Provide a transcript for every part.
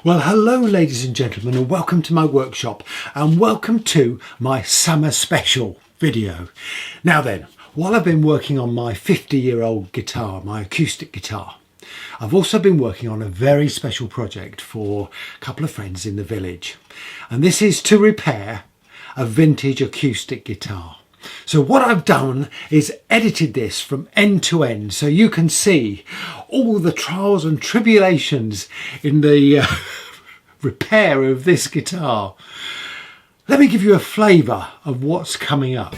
Well, hello ladies and gentlemen, and welcome to my workshop, and welcome to my summer special video. Now then, while I've been working on my 50-year-old guitar, my acoustic guitar, I've also been working on a very special project for a couple of friends in the village, and this is to repair a vintage acoustic guitar. So what I've done is edited this from end to end so you can see all the trials and tribulations in the repair of this guitar. Let me give you a flavour of what's coming up.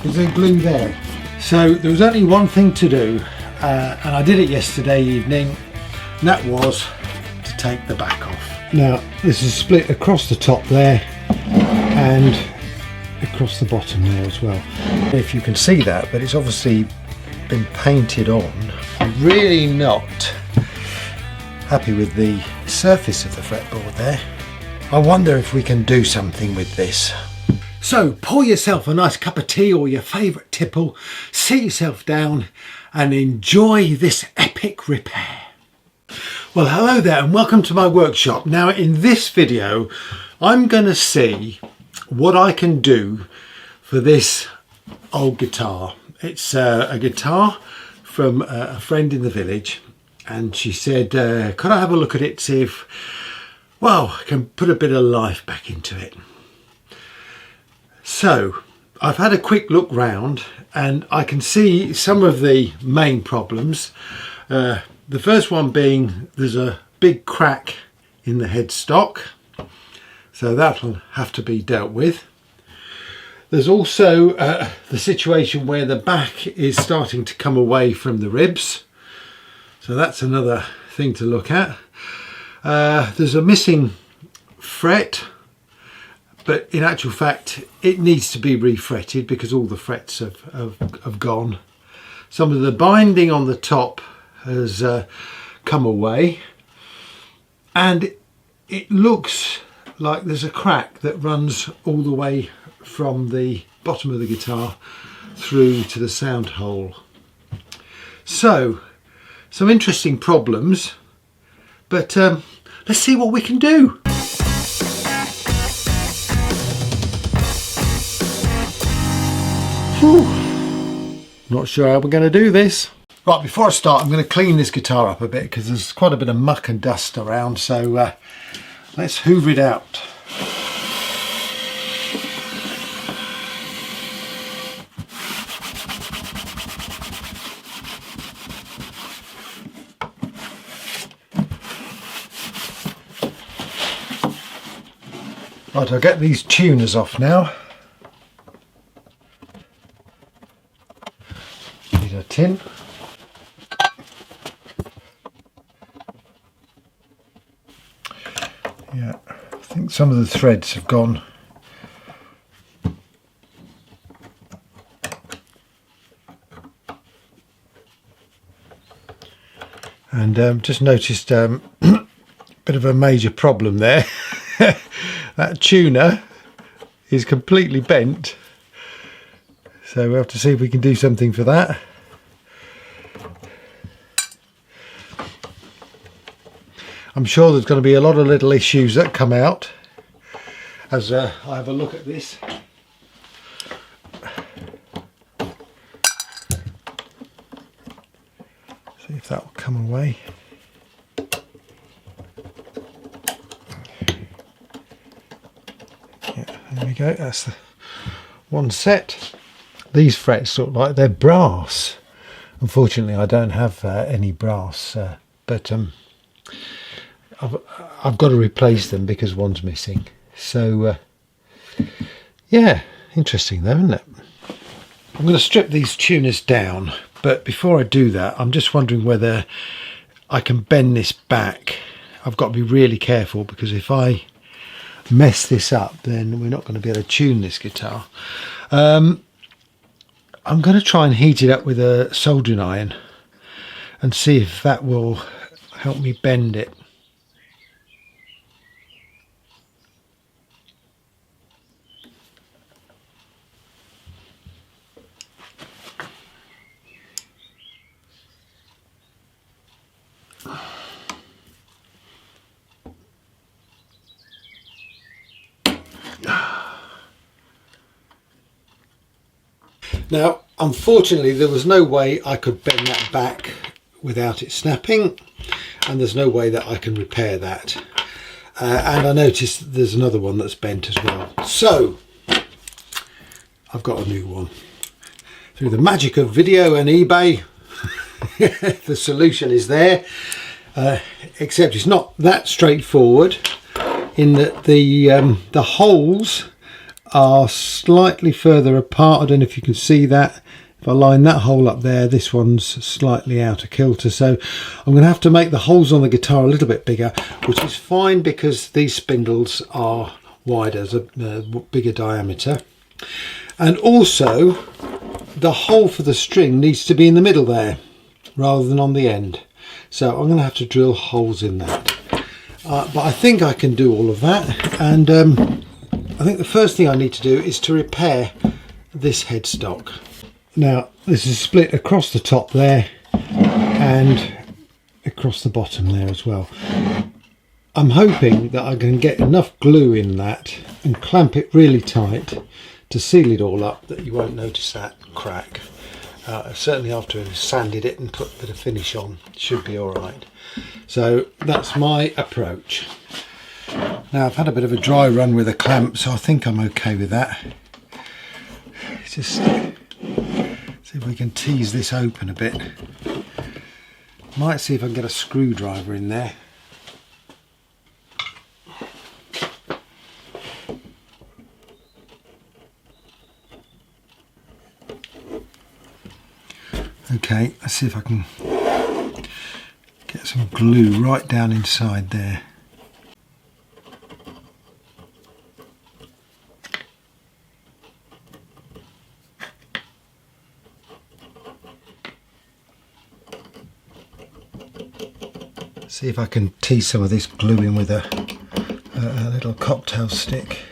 Is there glue there? So there was only one thing to do, and I did it yesterday evening, and that was to take the back off. Now this is split across the top there and across the bottom there as well. If you can see that, but it's obviously been painted on. I'm really not happy with the surface of the fretboard there. I wonder if we can do something with this. So pour yourself a nice cup of tea or your favourite tipple, sit yourself down and enjoy this epic repair. Well, hello there and welcome to my workshop. Now in this video I'm going to see what I can do for this old guitar. It's a guitar from a friend in the village, and she said could I have a look at it, see if, well, I can put a bit of life back into it. So I've had a quick look round and I can see some of the main problems. The first one being there's a big crack in the headstock, so that'll have to be dealt with. There's also the situation where the back is starting to come away from the ribs, so that's another thing to look at. There's a missing fret, but in actual fact it needs to be refretted because all the frets have gone. Some of the binding on the top has come away, and it looks like there's a crack that runs all the way from the bottom of the guitar through to the sound hole. So some interesting problems, but let's see what we can do. Whew. Not sure how we're going to do this. Right, before I start I'm going to clean this guitar up a bit because there's quite a bit of muck and dust around, so let's hoover it out. Right, I'll get these tuners off now. Need a tin. Yeah, I think some of the threads have gone. And just noticed a bit of a major problem there. That tuner is completely bent, so we'll have to see if we can do something for that. I'm sure there's going to be a lot of little issues that come out as I have a look at this. See if that will come away. Yeah, there we go. That's the one set. These frets look like they're brass. Unfortunately, I don't have any brass, but I've got to replace them because one's missing. So yeah, interesting though, isn't it? I'm going to strip these tuners down, but before I do that I'm just wondering whether I can bend this back. I've got to be really careful because if I mess this up then we're not going to be able to tune this guitar. I'm going to try and heat it up with a soldering iron and see if that will help me bend it. Now, unfortunately, there was no way I could bend that back without it snapping, and there's no way that I can repair that. And I noticed there's another one that's bent as well. So, I've got a new one. Through the magic of video and eBay, the solution is there. Except it's not that straightforward, in that the holes are slightly further apart. I don't know if you can see that. If I line that hole up there, this one's slightly out of kilter, so I'm going to have to make the holes on the guitar a little bit bigger, which is fine because these spindles are wider, a bigger diameter. And also the hole for the string needs to be in the middle there rather than on the end, so I'm going to have to drill holes in that. But I think I can do all of that, and I think the first thing I need to do is to repair this headstock. Now, this is split across the top there and across the bottom there as well. I'm hoping that I can get enough glue in that and clamp it really tight to seal it all up that you won't notice that crack. Certainly after I've sanded it and put a bit of finish on, it should be alright. So that's my approach. Now, I've had a bit of a dry run with a clamp, so I think I'm okay with that. Just see if we can tease this open a bit. Might see if I can get a screwdriver in there. Okay, let's see if I can get some glue right down inside there. See if I can tease some of this glue in with a little cocktail stick.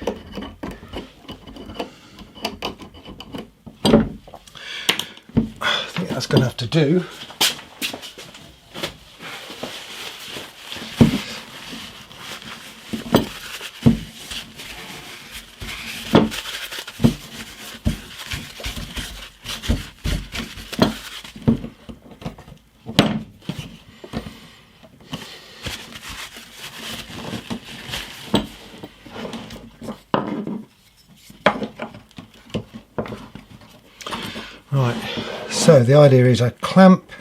I think that's going to have to do. Right, so the idea is I clamp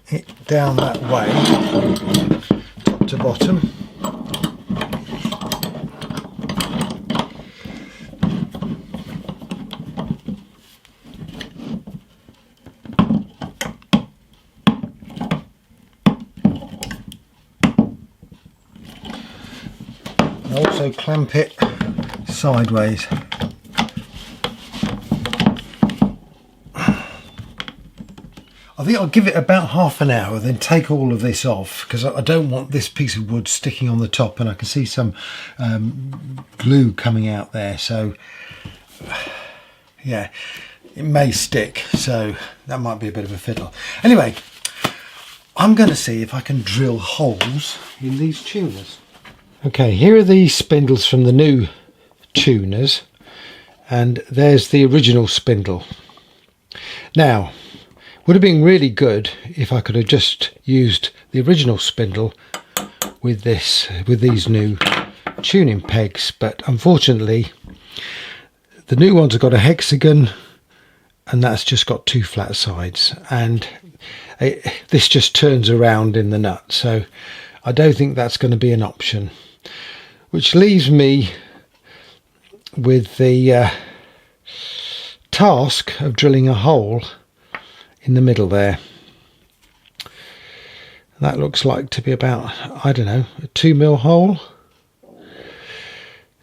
it down that way, top to bottom. And also clamp it sideways. I think I'll give it about half an hour, then take all of this off, because I don't want this piece of wood sticking on the top, and I can see some glue coming out there, so yeah, it may stick, so that might be a bit of a fiddle. Anyway, I'm going to see if I can drill holes in these tuners. Okay, here are the spindles from the new tuners, and there's the original spindle. Now, would have been really good if I could have just used the original spindle with these new tuning pegs, but unfortunately the new ones have got a hexagon and that's just got two flat sides, and this just turns around in the nut, so I don't think that's going to be an option, which leaves me with the task of drilling a hole in the middle there. That looks like to be about, I don't know, a 2mm hole.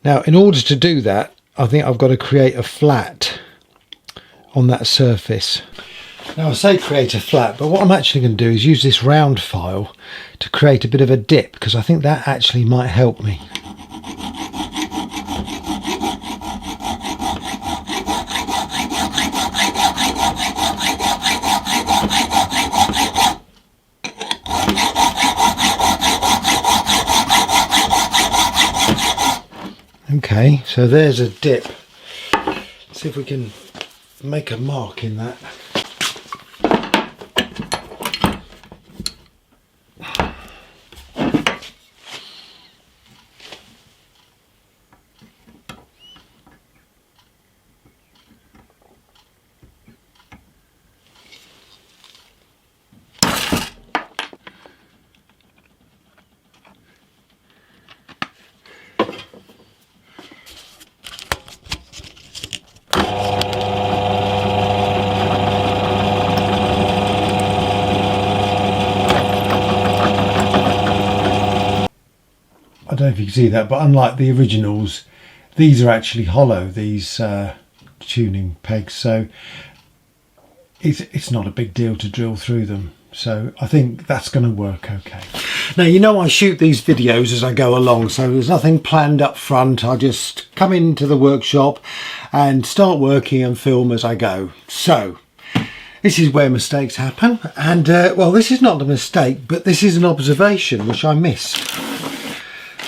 Now, in order to do that, I think I've got to create a flat on that surface. Now, I say create a flat, but what I'm actually going to do is use this round file to create a bit of a dip, because I think that actually might help me. Okay, so there's a dip. Let's see if we can make a mark in that. I don't know if you can see that, but unlike the originals, these are actually hollow, these tuning pegs, so it's not a big deal to drill through them. So I think that's going to work okay. Now, you know, I shoot these videos as I go along, so there's nothing planned up front. I just come into the workshop and start working and film as I go. So this is where mistakes happen, and well, this is not a mistake, but this is an observation which I missed.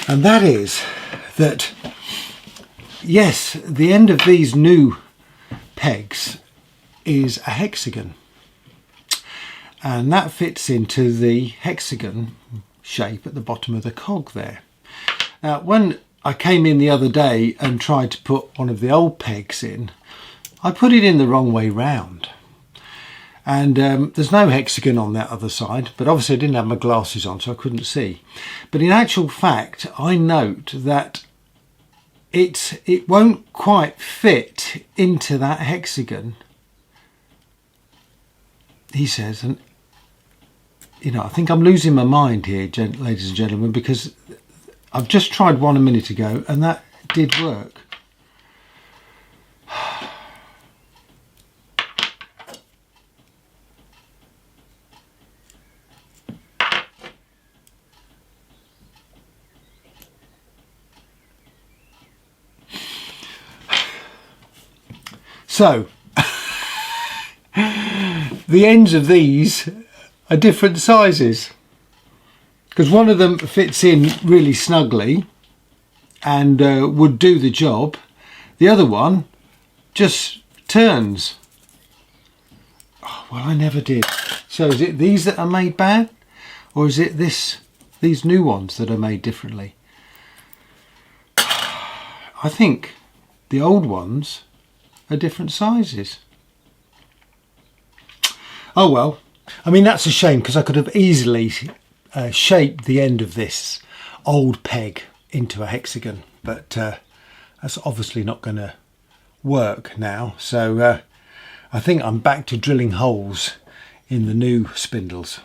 And that is that, yes, the end of these new pegs is a hexagon. And that fits into the hexagon shape at the bottom of the cog there. Now, when I came in the other day and tried to put one of the old pegs in, I put it in the wrong way round. And there's no hexagon on that other side, but obviously I didn't have my glasses on, so I couldn't see. But in actual fact, I note that it won't quite fit into that hexagon, he says. And you know, I think I'm losing my mind here, ladies and gentlemen, because I've just tried one a minute ago and that did work. So, the ends of these are different sizes, because one of them fits in really snugly and would do the job. The other one just turns. Oh, well, I never did. So is it these that are made bad, or is it these new ones that are made differently? I think the old ones are different sizes. Oh well, I mean, that's a shame, because I could have easily shaped the end of this old peg into a hexagon, but that's obviously not going to work now. So I think I'm back to drilling holes in the new spindles.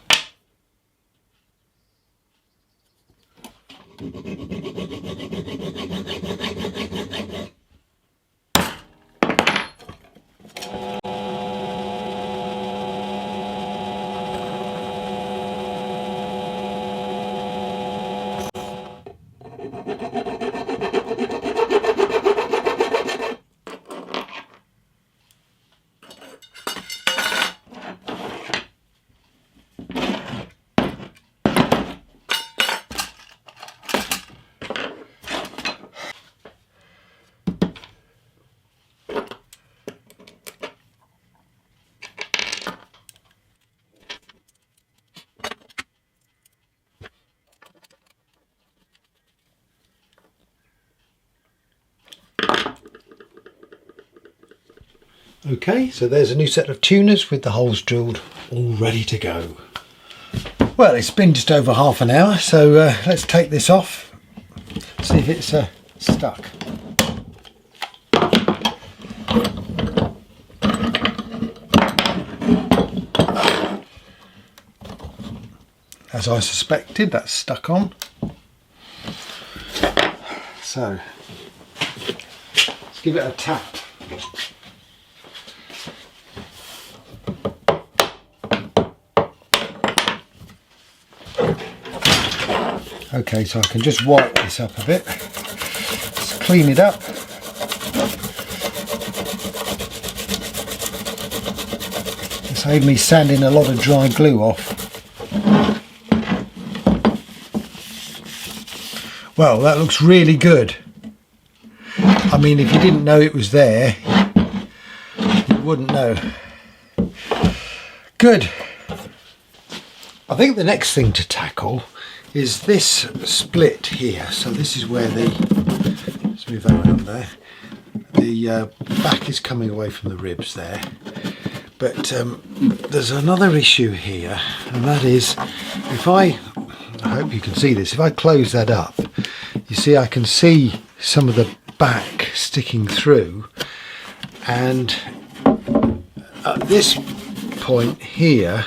Okay, so there's a new set of tuners with the holes drilled, all ready to go. Well, it's been just over half an hour, so let's take this off, see if it's stuck. As I suspected, that's stuck on. So, let's give it a tap. Okay, so I can just wipe this up a bit. Let's clean it up. It saved me sanding a lot of dry glue off. Well, that looks really good. mean, if you didn't know it was there, you wouldn't know. Good. I think the next thing to tackle is this split here. So this is where let's move that around there. The back is coming away from the ribs there. But there's another issue here, and that is, if I hope you can see this, if I close that up, you see I can see some of the back sticking through, and at this point here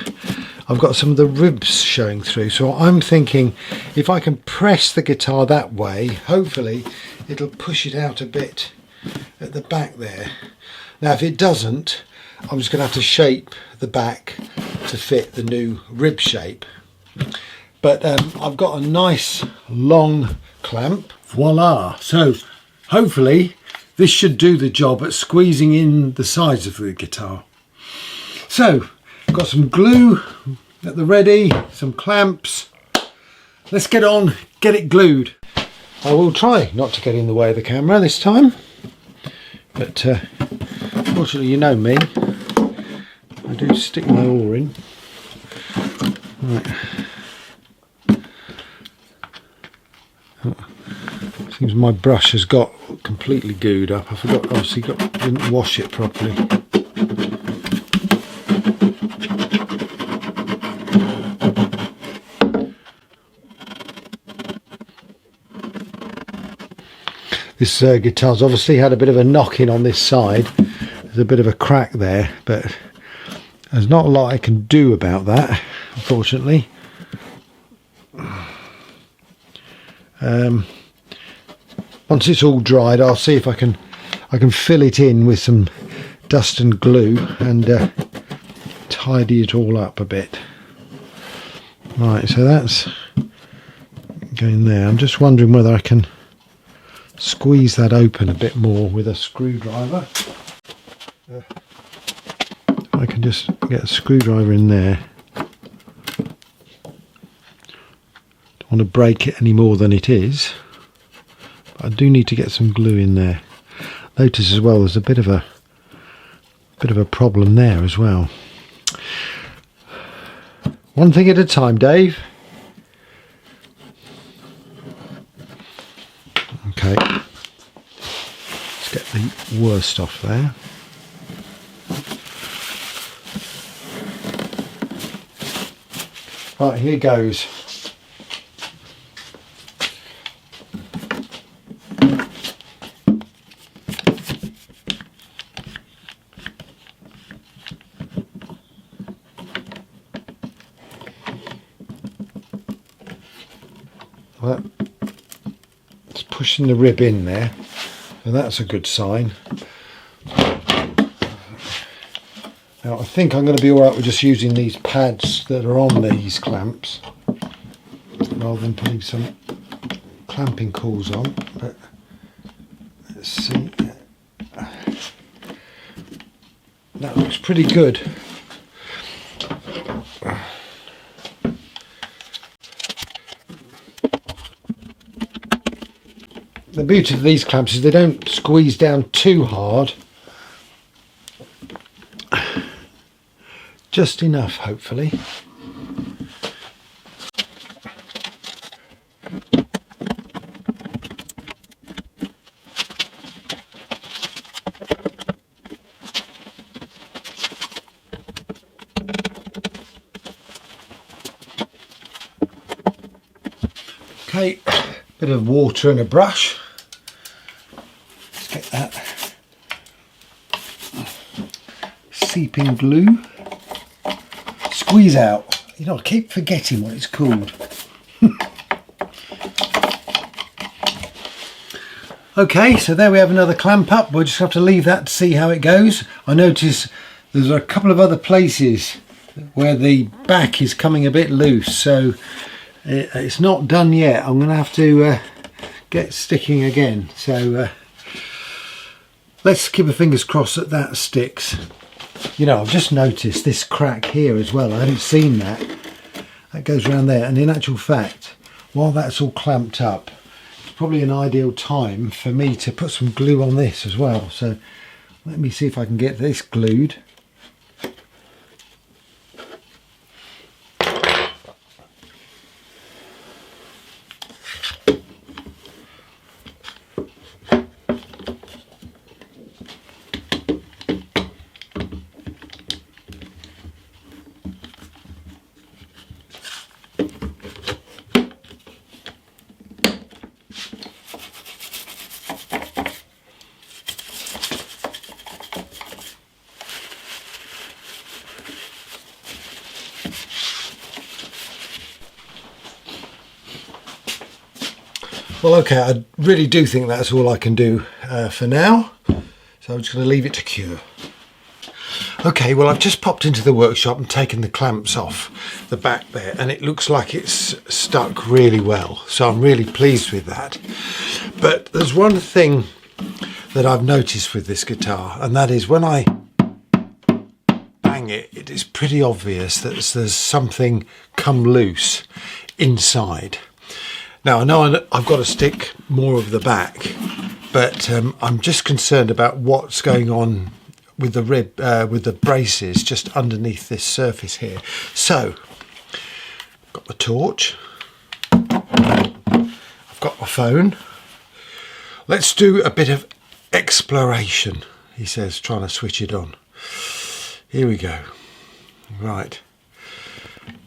I've got some of the ribs showing through. So I'm thinking if I can press the guitar that way, hopefully it'll push it out a bit at the back there. Now if it doesn't, I'm just going to have to shape the back to fit the new rib shape. But I've got a nice long clamp. Voila! So hopefully this should do the job at squeezing in the sides of the guitar. So got some glue at the ready, some clamps. Let's get on, get it glued. I will try not to get in the way of the camera this time, but fortunately, you know me, I do stick my oar in. Right. Seems my brush has got completely gooed up. I forgot, obviously didn't wash it properly. This guitar's obviously had a bit of a knock-in on this side. There's a bit of a crack there, but there's not a lot I can do about that, unfortunately. Once it's all dried, I'll see if I can fill it in with some dust and glue and tidy it all up a bit. Right, so that's going there. I'm just wondering whether I can squeeze that open a bit more with a screwdriver. I can just get a screwdriver in there. Don't want to break it any more than it is, but I do need to get some glue in there. Notice as well there's a bit of a problem there as well. One thing at a time, Dave. Okay, let's get the worst off there. Right, here goes. Well, it's pushing the rib in there, so that's a good sign. Now I think I'm going to be alright with just using these pads that are on these clamps rather than putting some clamping cauls on, but let's see. That looks pretty good. The beauty of these clamps is they don't squeeze down too hard. Just enough, hopefully. Okay, bit of water and a brush. Let's get that seeping glue. Squeeze out. You know, I keep forgetting what it's called. Okay, so there we have another clamp up. We'll just have to leave that to see how it goes. I notice there's a couple of other places where the back is coming a bit loose, so it's not done yet. I'm going to have to get sticking again. So let's keep our fingers crossed that that sticks. You know, I've just noticed this crack here as well. I hadn't seen that. That goes around there, and in actual fact, while that's all clamped up, probably an ideal time for me to put some glue on this as well. So let me see if I can get this glued. Well, okay, I really do think that's all I can do for now. So I'm just going to leave it to cure. Okay, well, I've just popped into the workshop and taken the clamps off the back there, and it looks like it's stuck really well. So I'm really pleased with that. But there's one thing that I've noticed with this guitar, and that is when I bang it, it is pretty obvious that there's something come loose inside. Now, I know I've got to stick more of the back, but I'm just concerned about what's going on with the with the braces just underneath this surface here. So, I've got the torch, I've got my phone. Let's do a bit of exploration, he says, trying to switch it on. Here we go. Right.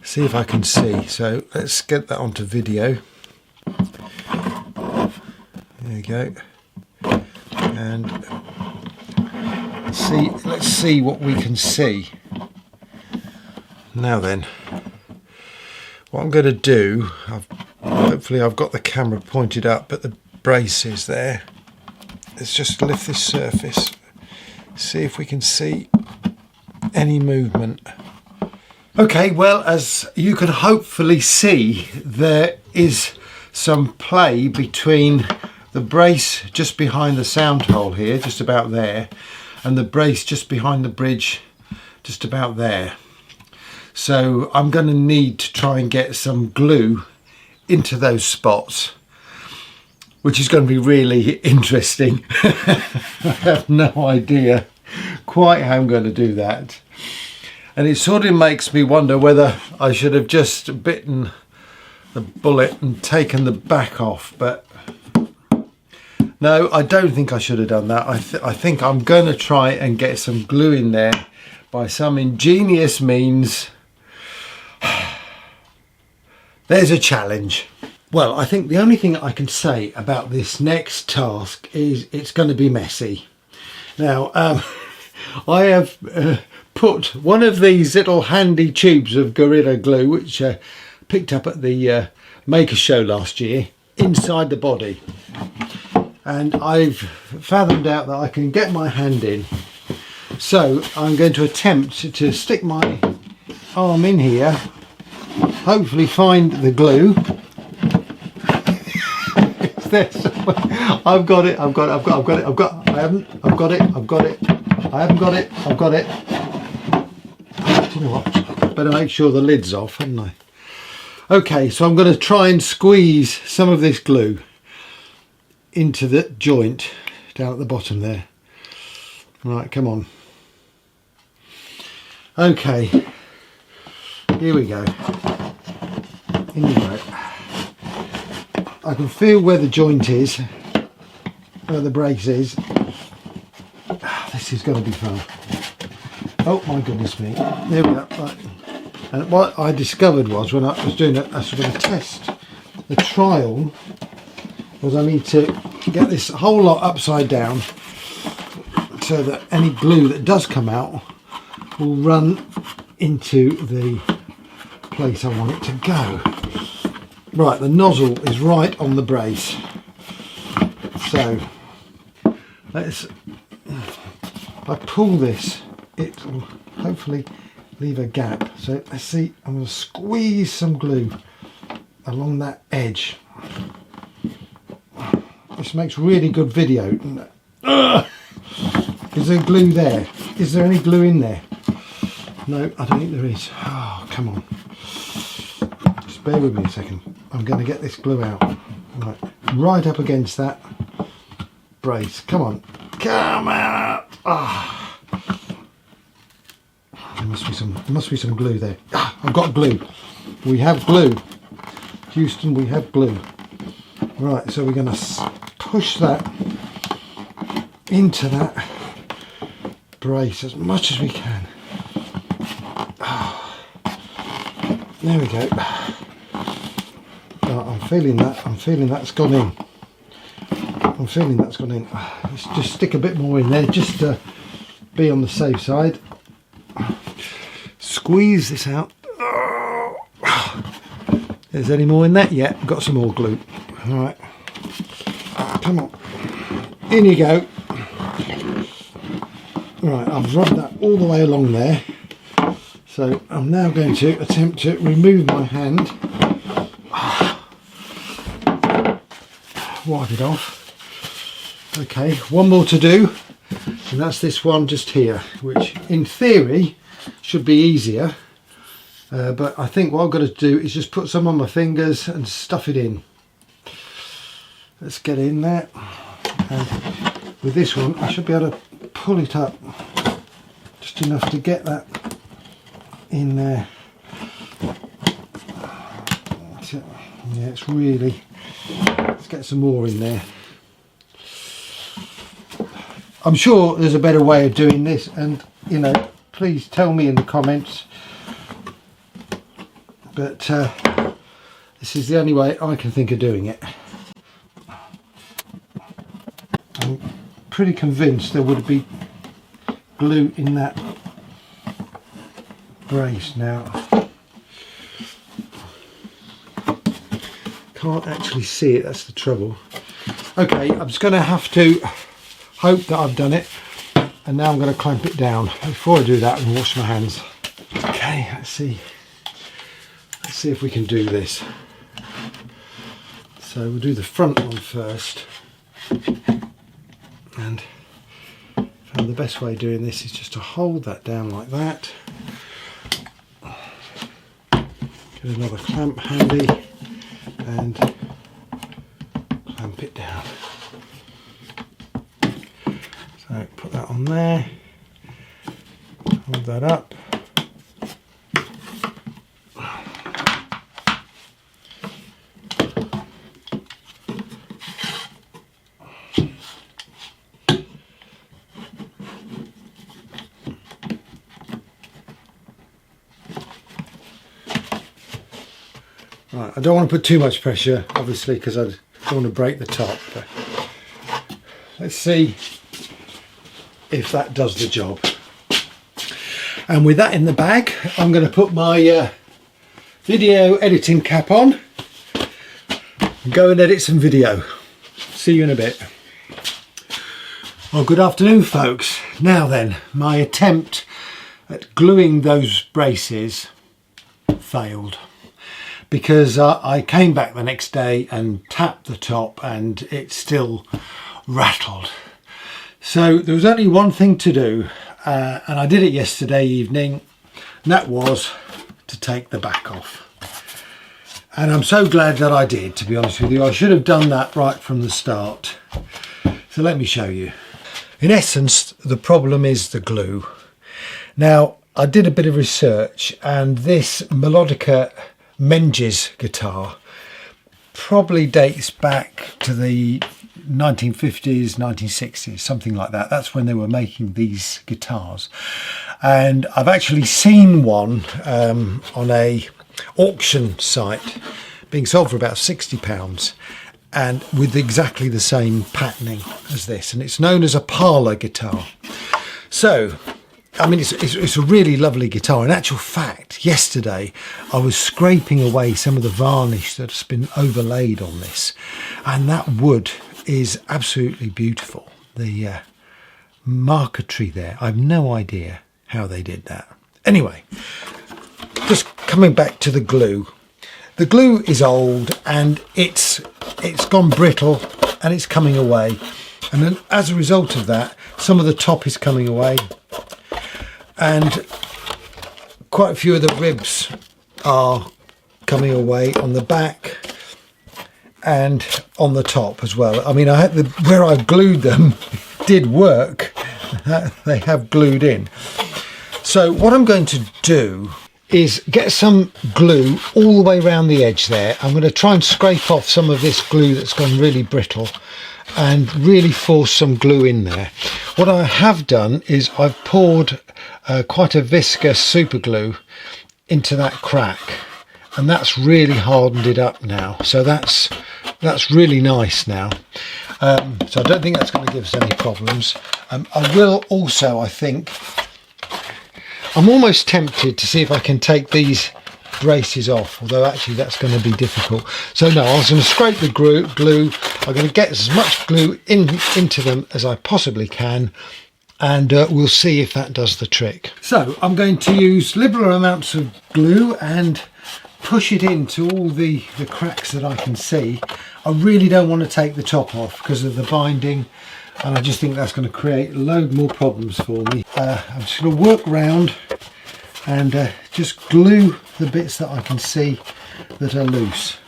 See if I can see. So, let's get that onto video. There you go, and let's see what we can see. Now then, what I'm going to do, hopefully I've got the camera pointed up at the braces there. Let's just lift this surface, see if we can see any movement. Okay, well, as you can hopefully see, there is some play between the brace just behind the sound hole here, just about there, and the brace just behind the bridge, just about there. So I'm going to need to try and get some glue into those spots, which is going to be really interesting. I have no idea quite how I'm going to do that. And it sort of makes me wonder whether I should have just bitten the bullet and taken the back off, but no, I don't think I should have done that. I think I'm going to try and get some glue in there by some ingenious means. There's a challenge. Well, I think the only thing I can say about this next task is it's going to be messy. Now, I have put one of these little handy tubes of Gorilla Glue, which picked up at the Maker Show last year, inside the body, and I've fathomed out that I can get my hand in. So I'm going to attempt to stick my arm in here, hopefully find the glue. I've got it, I haven't got it. You know what, better make sure the lid's off, hadn't I? Okay, so I'm going to try and squeeze some of this glue into the joint down at the bottom there. Right, come on. Okay, here we go. In you go. I can feel where the joint is, where the brace is. This is going to be fun. Oh my goodness me. There we go. Right. And what I discovered was, when I was doing a sort of a test, the trial, was I need to get this whole lot upside down so that any glue that does come out will run into the place I want it to go. Right, the nozzle is right on the brace. So let's, if I pull this, it will hopefully leave a gap. So let's see, I'm going to squeeze some glue along that edge. This makes really good video. Is there glue there? Is there any glue in there? No, I don't think there is. Oh, come on. Just bear with me a second. I'm going to get this glue out. Right. right up against that brace. Come on, come out. Ah, there must be some glue there. Ah, I've got glue. We have glue, Houston. We have glue. Right, so we're going to push that into that brace as much as we can. Oh, there we go. Oh, I'm feeling that's gone in. Let's just stick a bit more in there just to be on the safe side. Squeeze this out. There's any more in that yet? Got some more glue. All right, come on, in you go. Right, I've rubbed that all the way along there, so I'm now going to attempt to remove my hand, wipe it off. Okay, one more to do, and that's this one just here, which in theory should be easier, but I think what I've got to do is just put some on my fingers and stuff it in. Let's get in there, and with this one I should be able to pull it up just enough to get that in there. Yeah, it's really, let's get some more in there. I'm sure there's a better way of doing this, and you know, please tell me in the comments, but this is the only way I can think of doing it. I'm pretty convinced there would be glue in that brace now. Can't actually see it, that's the trouble. Okay, I'm just going to have to hope that I've done it, and now I'm going to clamp it down. Before I do that, I'm going to wash my hands. Okay, let's see if we can do this. So we'll do the front one first, and the best way of doing this is just to hold that down like that. Get another clamp handy and clamp it down. So put that on there, hold that up. Right, I don't want to put too much pressure, obviously, because I don't want to break the top. But let's see if that does the job. And with that in the bag, I'm going to put my video editing cap on and go and edit some video. See you in a bit. Well, good afternoon, folks. Now then, my attempt at gluing those braces failed, because I came back the next day and tapped the top and it still rattled. So there was only one thing to do, and I did it yesterday evening, and that was to take the back off. And I'm so glad that I did, to be honest with you. I should have done that right from the start. So let me show you. In essence, the problem is the glue. Now, I did a bit of research, and this Melodica Menges guitar probably dates back to the 1950s, 1960s, something like that. That's when they were making these guitars. And I've actually seen one on a auction site being sold for about £60, and with exactly the same patterning as this, and it's known as a parlour guitar. So I mean, it's a really lovely guitar. In actual fact, yesterday I was scraping away some of the varnish that's been overlaid on this, and that wood is absolutely beautiful. The marquetry there, I have no idea how they did that. Anyway, just coming back to the glue. The glue is old and it's gone brittle and it's coming away, and then as a result of that, some of the top is coming away, and quite a few of the ribs are coming away on the back, and on the top as well. I mean, I had where I glued them did work. They have glued in. So what I'm going to do is get some glue all the way around the edge there. I'm going to try and scrape off some of this glue that's gone really brittle and really force some glue in there. What I have done is I've poured quite a viscous super glue into that crack, and that's really hardened it up now. So that's really nice now. So I don't think that's going to give us any problems. I will also, I think, I'm almost tempted to see if I can take these braces off, although actually that's going to be difficult. So no, I was going to scrape the glue. I'm going to get as much glue into them as I possibly can, and we'll see if that does the trick. So I'm going to use liberal amounts of glue and push it into all the cracks that I can see. I really don't want to take the top off because of the binding, and I just think that's going to create a load more problems for me. I'm just going to work round and just glue the bits that I can see that are loose.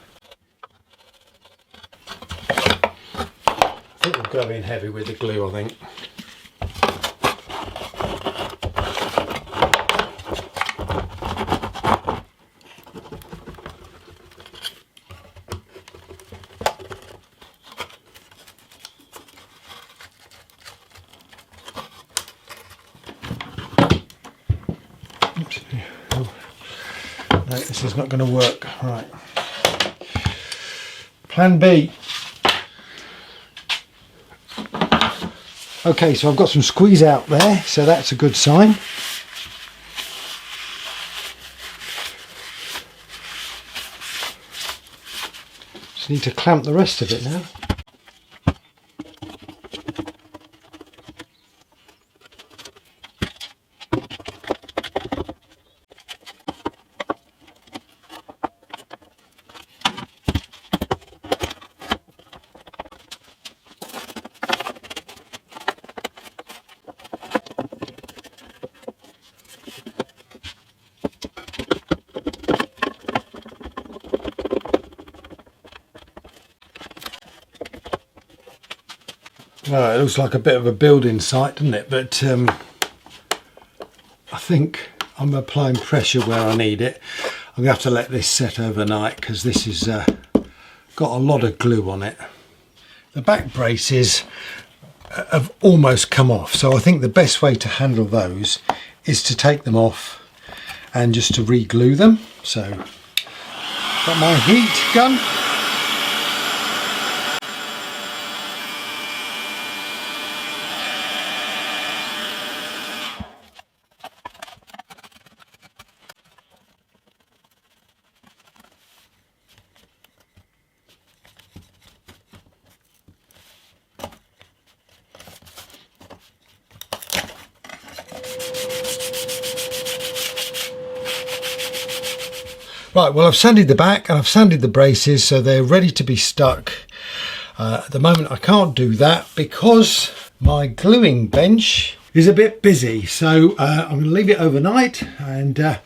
It will go in heavy with the glue, I think. No, this is not going to work. Right. Plan B. Okay, so I've got some squeeze out there, so that's a good sign. Just need to clamp the rest of it now. Well, it looks like a bit of a building site, doesn't it? But I think I'm applying pressure where I need it. I'm going to have to let this set overnight because this has got a lot of glue on it. The back braces have almost come off, so I think the best way to handle those is to take them off and just to re-glue them. So, got my heat gun. Right, well, I've sanded the back and I've sanded the braces, so they're ready to be stuck. At the moment I can't do that because my gluing bench is a bit busy, so I'm going to leave it overnight and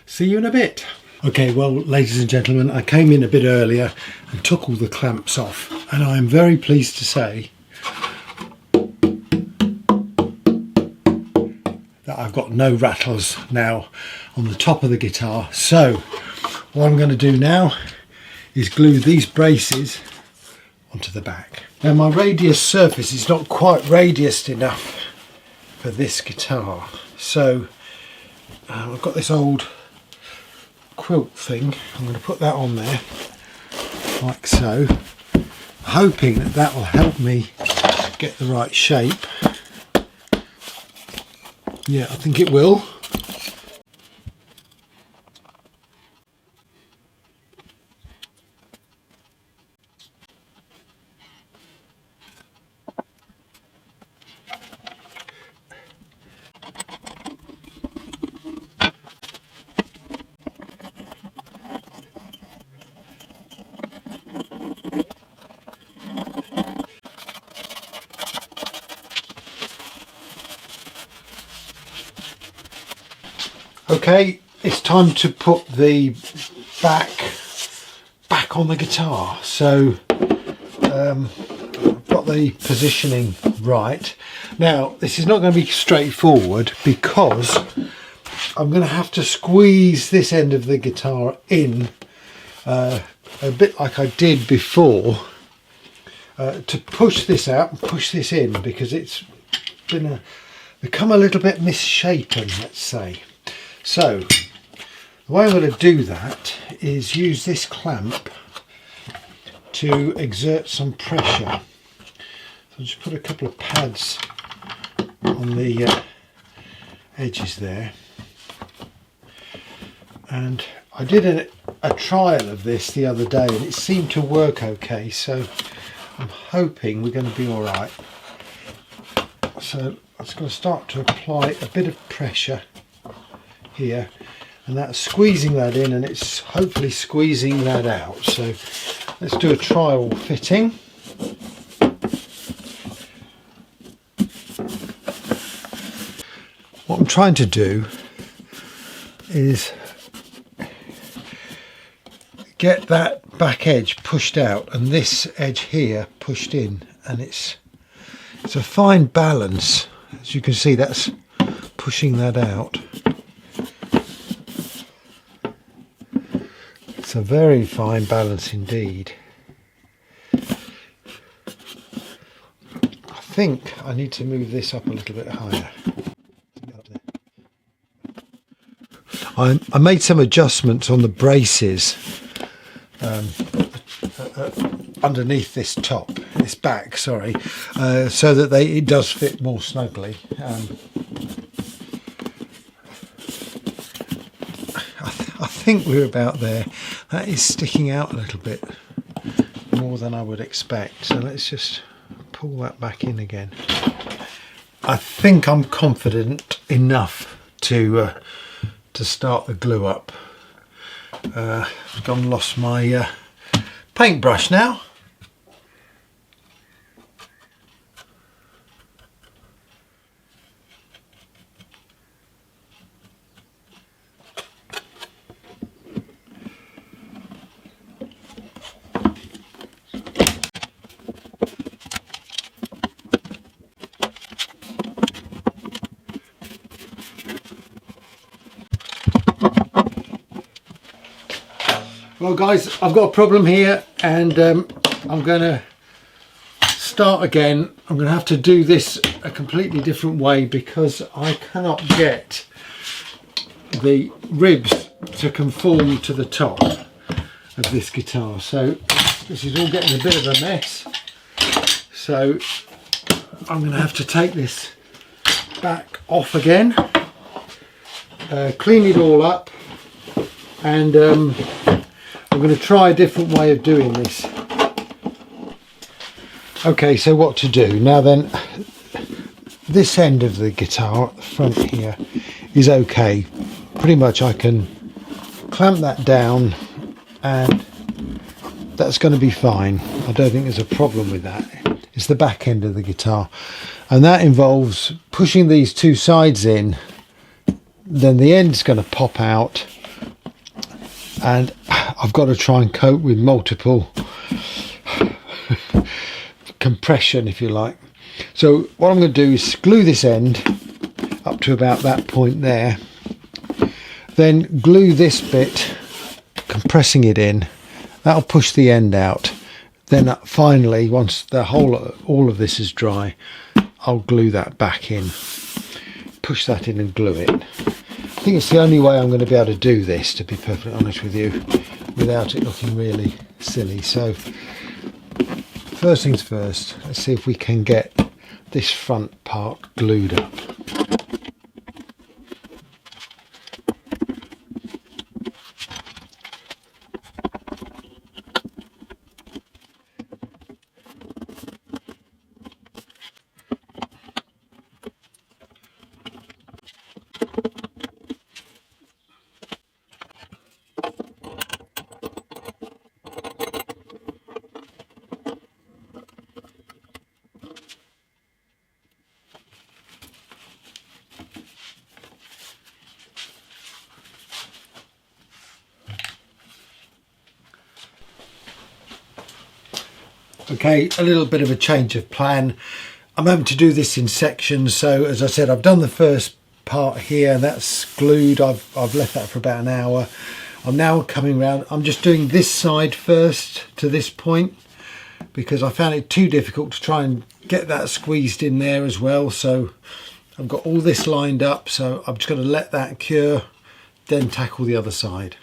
see you in a bit. Okay, well, ladies and gentlemen, I came in a bit earlier and took all the clamps off, and I am very pleased to say that I've got no rattles now on the top of the guitar. So what I'm going to do now is glue these braces onto the back. Now my radius surface is not quite radiused enough for this guitar, so I've got this old quilt thing. I'm going to put that on there like so, hoping that that will help me get the right shape. Yeah, I think it will. Okay, it's time to put the back on the guitar. So I've got the positioning right. Now this is not going to be straightforward because I'm going to have to squeeze this end of the guitar in a bit like I did before to push this out and push this in, because it's become a little bit misshapen, let's say. So the way I'm going to do that is use this clamp to exert some pressure. So I'll just put a couple of pads on the edges there. And I did a trial of this the other day and it seemed to work okay, so I'm hoping we're going to be alright. So I'm just going to start to apply a bit of pressure here, and that's squeezing that in and it's hopefully squeezing that out. So let's do a trial fitting. What I'm trying to do is get that back edge pushed out and this edge here pushed in, and it's a fine balance. As you can see, that's pushing that out. It's a very fine balance indeed. I think I need to move this up a little bit higher. I made some adjustments on the braces underneath this back, sorry, so that it does fit more snugly. I think we're about there. That is sticking out a little bit more than I would expect, so let's just pull that back in again. I think I'm confident enough to start the glue up. I've gone and lost my paintbrush now. Well guys, I've got a problem here and I'm going to start again. I'm going to have to do this a completely different way because I cannot get the ribs to conform to the top of this guitar. So this is all getting a bit of a mess. So I'm going to have to take this back off again, clean it all up, and I'm going to try a different way of doing this. Okay, so what to do now then? This end of the guitar at the front here is okay. Pretty much I can clamp that down and that's going to be fine. I don't think there's a problem with that. It's the back end of the guitar, and that involves pushing these two sides in, then the end's going to pop out, and I've got to try and cope with multiple compression, if you like. So what I'm going to do is glue this end up to about that point there, then glue this bit, compressing it in. That'll push the end out. Then finally, once all of this is dry, I'll glue that back in, push that in and glue it. I think it's the only way I'm going to be able to do this, to be perfectly honest with you, without it looking really silly. So first things first, let's see if we can get this front part glued up. Okay, a little bit of a change of plan. I'm having to do this in sections, so as I said, I've done the first part here, that's glued. I've left that for about an hour. I'm now coming around. I'm just doing this side first to this point because I found it too difficult to try and get that squeezed in there as well. So I've got all this lined up, so I'm just going to let that cure, then tackle the other side.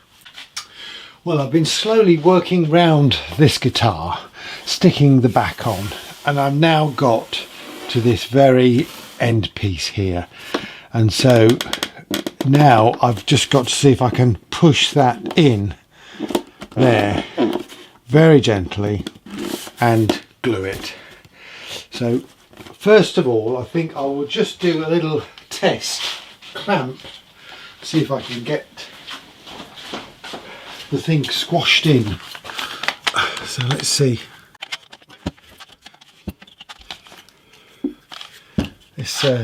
Well, I've been slowly working round this guitar, sticking the back on, and I've now got to this very end piece here. And so now I've just got to see if I can push that in there very gently and glue it. So first of all, I think I will just do a little test clamp, see if I can get the thing squashed in. So let's see.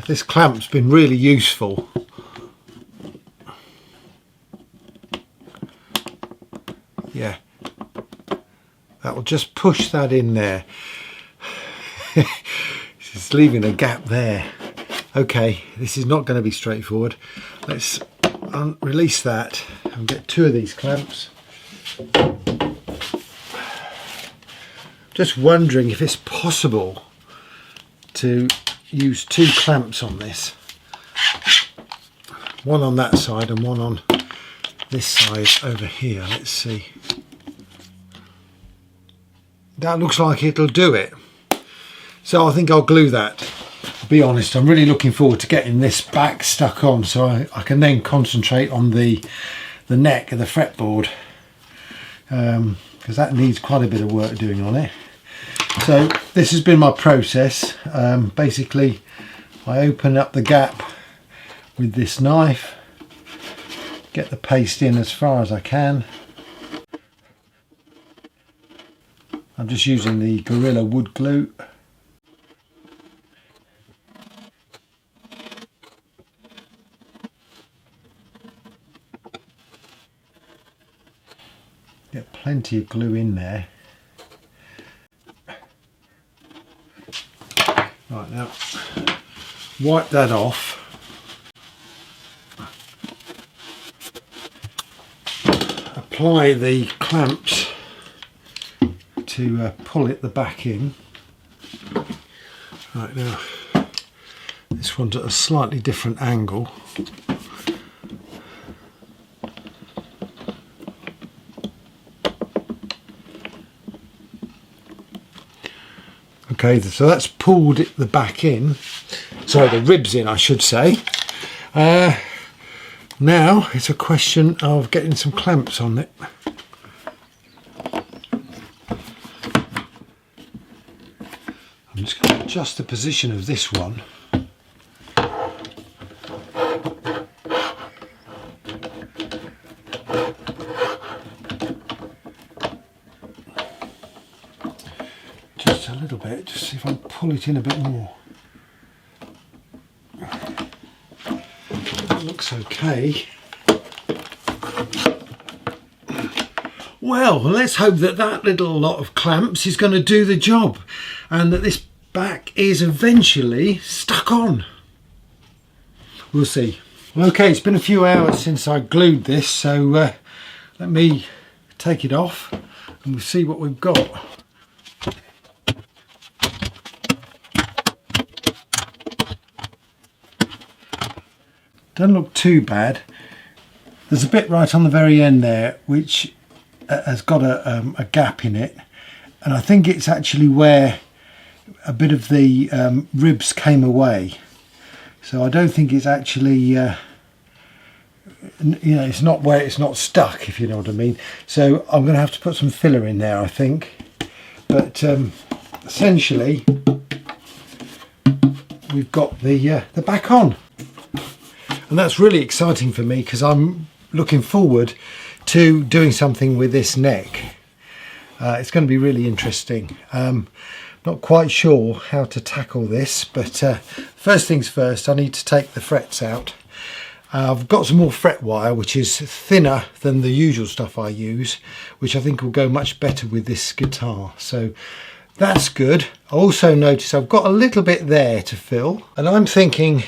This clamp's been really useful. Yeah, that will just push that in there. It's leaving a gap there. Okay, this is not going to be straightforward. Let's release that and get two of these clamps. Just wondering if it's possible to use two clamps on this. One on that side and one on this side over here. Let's see. That looks like it'll do it. So I think I'll glue that. To be honest, I'm really looking forward to getting this back stuck on so I can then concentrate on the neck of the fretboard, because that needs quite a bit of work doing on it. So this has been my process. Basically I open up the gap with this knife, get the paste in as far as I can. I'm just using the Gorilla wood glue. Get plenty of glue in there. Right, now wipe that off. Apply the clamps to pull it the back in. Right, now this one's at a slightly different angle. Okay, so that's pulled the back in, sorry, the ribs in I should say. Now it's a question of getting some clamps on it. I'm just going to adjust the position of this one. Just a little bit, just see if I can pull it in a bit more. That looks okay. Well, let's hope that that little lot of clamps is going to do the job and that this back is eventually stuck on. We'll see. Well, okay, it's been a few hours since I glued this, so let me take it off and we'll see what we've got. Doesn't look too bad. There's a bit right on the very end there which has got a gap in it, and I think it's actually where a bit of the ribs came away. So I don't think it's actually you know, it's not where it's not stuck, if you know what I mean. So I'm going to have to put some filler in there, I think. But essentially we've got the back on. And that's really exciting for me because I'm looking forward to doing something with this neck. It's going to be really interesting. Not quite sure how to tackle this, but first things first, I need to take the frets out. I've got some more fret wire which is thinner than the usual stuff I use, which I think will go much better with this guitar. So That's good. I also notice I've got a little bit there to fill, and I'm thinking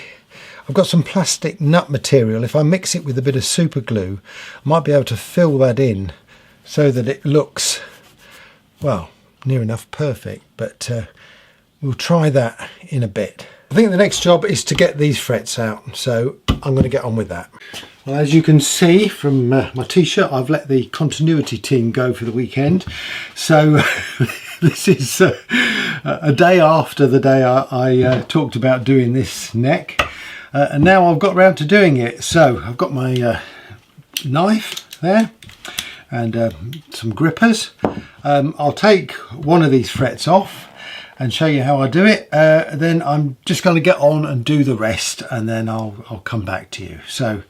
I've got some plastic nut material. If I mix it with a bit of super glue, I might be able to fill that in so that it looks, well, near enough perfect, but we'll try that in a bit. I think the next job is to get these frets out, so I'm going to get on with that. Well, as you can see from my t-shirt, I've let the continuity team go for the weekend, so this is a day after the day I talked about doing this neck, and now I've got round to doing it. So I've got my knife there and some grippers. I'll take one of these frets off and show you how I do it. Then I'm just going to get on and do the rest, and then I'll come back to you. So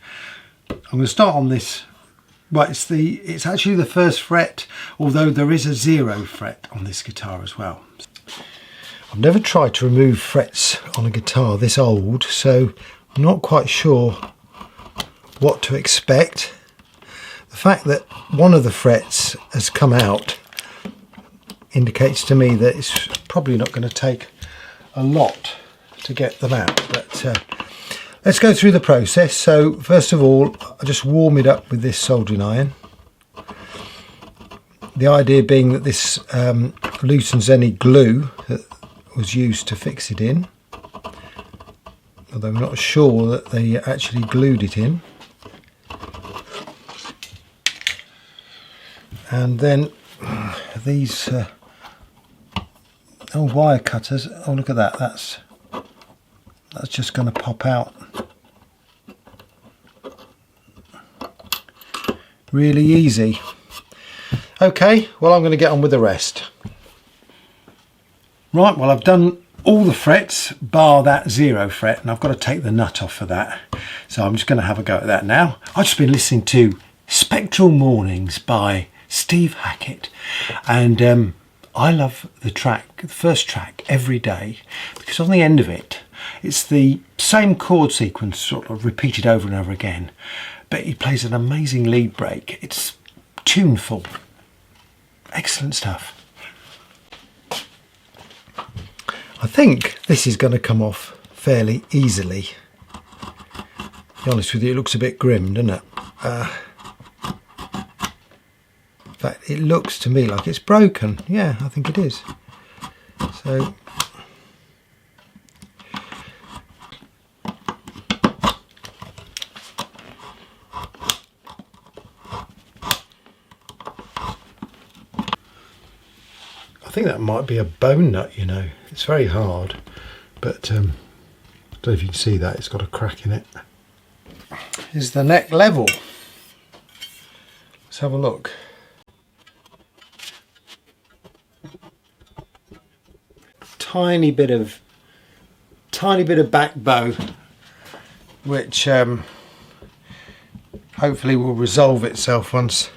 I'm going to start on this. Right, it's actually the first fret, although there is a 0 fret on this guitar as well. I've never tried to remove frets on a guitar this old, so I'm not quite sure what to expect. The fact that one of the frets has come out indicates to me that it's probably not going to take a lot to get them out, but let's go through the process. So first of all, I just warm it up with this soldering iron. The idea being that this loosens any glue that was used to fix it in, although I'm not sure that they actually glued it in. And then these wire cutters, oh look at that, that's just going to pop out really easy. Okay, well I'm going to get on with the rest. Right, well I've done all the frets bar that 0 fret, and I've got to take the nut off for that, so I'm just going to have a go at that now. I've just been listening to Spectral Mornings by Steve Hackett, and I love the first track, Every Day, because on the end of it, it's the same chord sequence sort of repeated over and over again, but he plays an amazing lead break. It's tuneful. Excellent stuff. I think this is going to come off fairly easily. To be honest with you, it looks a bit grim, doesn't it? In fact, it looks to me like it's broken. Yeah, I think it is. So I think that might be a bone nut, you know. It's very hard, but I don't know if you can see that, it's got a crack in it. Is the neck level? Let's have a look. Tiny bit of back bow, which hopefully will resolve itself once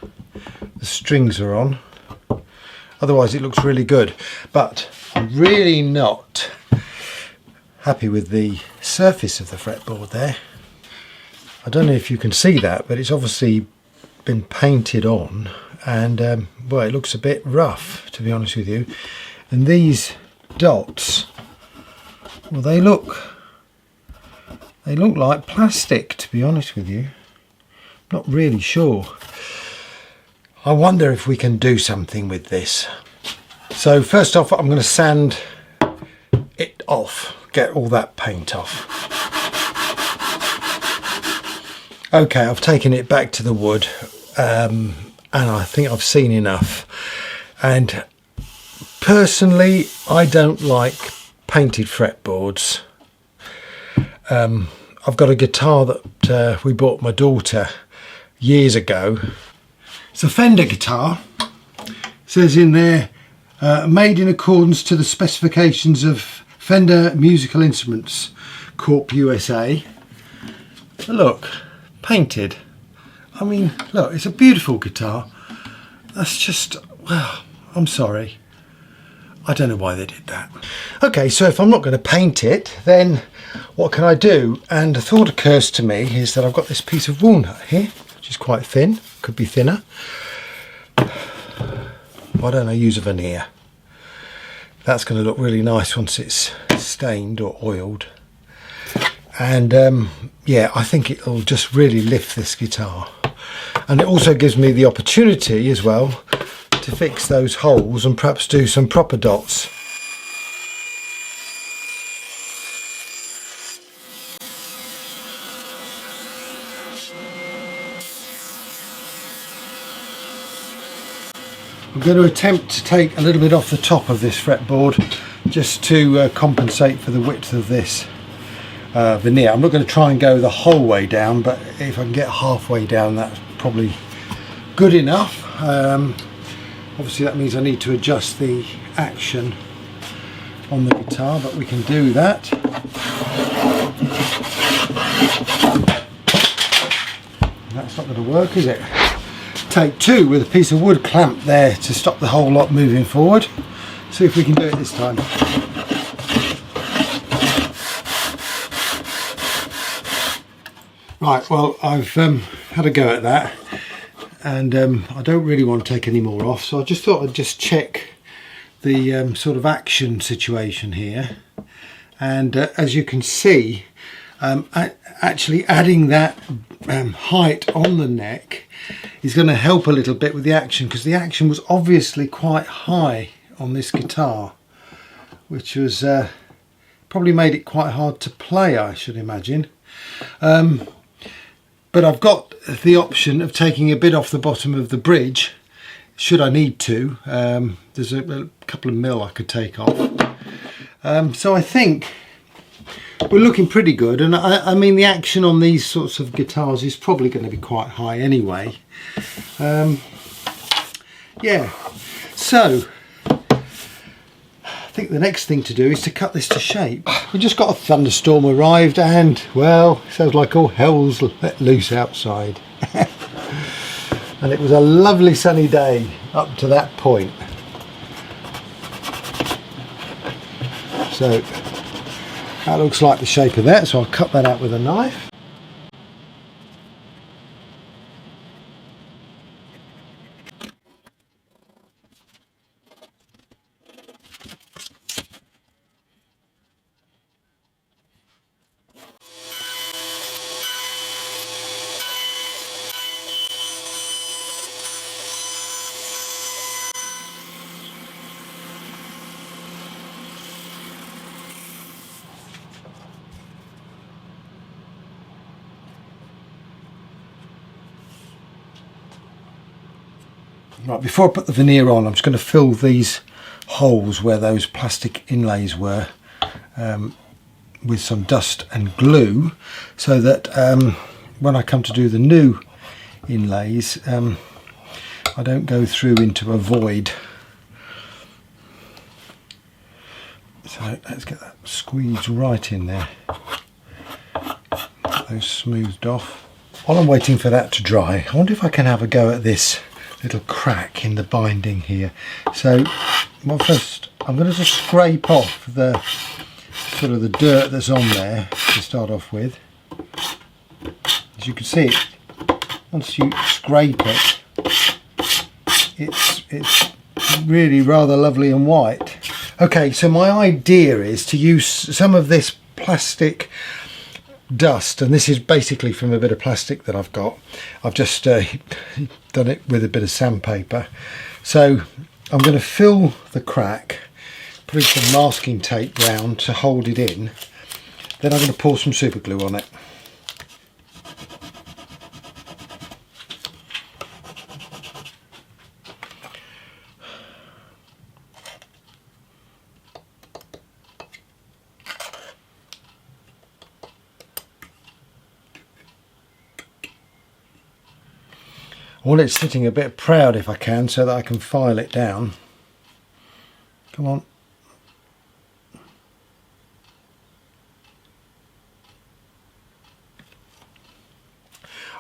the strings are on. Otherwise it looks really good, but I'm really not happy with the surface of the fretboard there. I don't know if you can see that, but it's obviously been painted on, and well, it looks a bit rough, to be honest with you. And these dots, well, they look like plastic, to be honest with you. Not really sure. I wonder if we can do something with this. So first off, I'm going to sand it off, get all that paint off. Okay, I've taken it back to the wood, and I think I've seen enough. And personally, I don't like painted fretboards. I've got a guitar that we bought my daughter years ago. It's a Fender guitar. It says in there, made in accordance to the specifications of Fender Musical Instruments Corp USA. But look, painted. I mean, look, it's a beautiful guitar. That's just, well, I'm sorry. I don't know why they did that. Okay, so if I'm not going to paint it, then what can I do? And a thought occurs to me is that I've got this piece of walnut here, which is quite thin, could be thinner. Why don't I use a veneer? That's going to look really nice once it's stained or oiled. And yeah, I think it'll just really lift this guitar. And it also gives me the opportunity as well to fix those holes and perhaps do some proper dots. I'm going to attempt to take a little bit off the top of this fretboard just to compensate for the width of this veneer. I'm not going to try and go the whole way down, but if I can get halfway down, that's probably good enough. Obviously that means I need to adjust the action on the guitar, but we can do that. That's not going to work, is it? Take two with a piece of wood clamp there to stop the whole lot moving forward. See if we can do it this time. Right, well, I've had a go at that, and I don't really want to take any more off, so I just thought I'd just check the sort of action situation here. And as you can see, actually adding that height on the neck is going to help a little bit with the action, because the action was obviously quite high on this guitar, which was probably made it quite hard to play, I should imagine. But I've got the option of taking a bit off the bottom of the bridge should I need to. There's a couple of mil I could take off. So I think we're looking pretty good, and I mean the action on these sorts of guitars is probably going to be quite high anyway. Yeah, so I think the next thing to do is to cut this to shape. We just got a thunderstorm arrived, and well, sounds like all hell's let loose outside. And it was a lovely sunny day up to that point. So that looks like the shape of that, so I'll cut that out with a knife. Right, before I put the veneer on, I'm just going to fill these holes where those plastic inlays were with some dust and glue, so that when I come to do the new inlays, I don't go through into a void. So let's get that squeezed right in there. Get those smoothed off. While I'm waiting for that to dry, I wonder if I can have a go at this little crack in the binding here. So well, first I'm going to just scrape off the sort of the dirt that's on there to start off with. As you can see, once you scrape it, it's really rather lovely and white. Okay, so my idea is to use some of this plastic dust, and this is basically from a bit of plastic that I've got. I've just done it with a bit of sandpaper. So I'm going to fill the crack, put some masking tape round to hold it in. Then I'm going to pour some super glue on it. I want it sitting a bit proud if I can, so that I can file it down. Come on.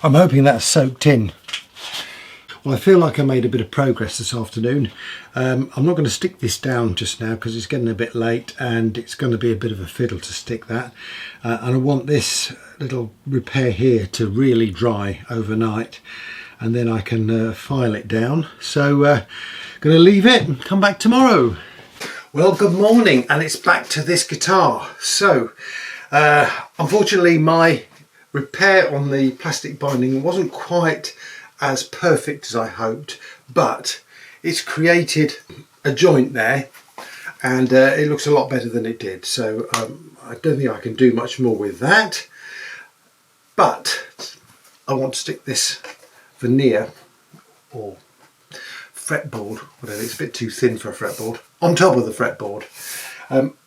I'm hoping that's soaked in. Well, I feel like I made a bit of progress this afternoon. I'm not going to stick this down just now because it's getting a bit late and it's going to be a bit of a fiddle to stick that. And I want this little repair here to really dry overnight, and then I can file it down. So going to leave it and come back tomorrow. Well, good morning, and it's back to this guitar. So, unfortunately my repair on the plastic binding wasn't quite as perfect as I hoped, but it's created a joint there, and it looks a lot better than it did. So I don't think I can do much more with that, but I want to stick this veneer or fretboard, whatever, it's a bit too thin for a fretboard, on top of the fretboard.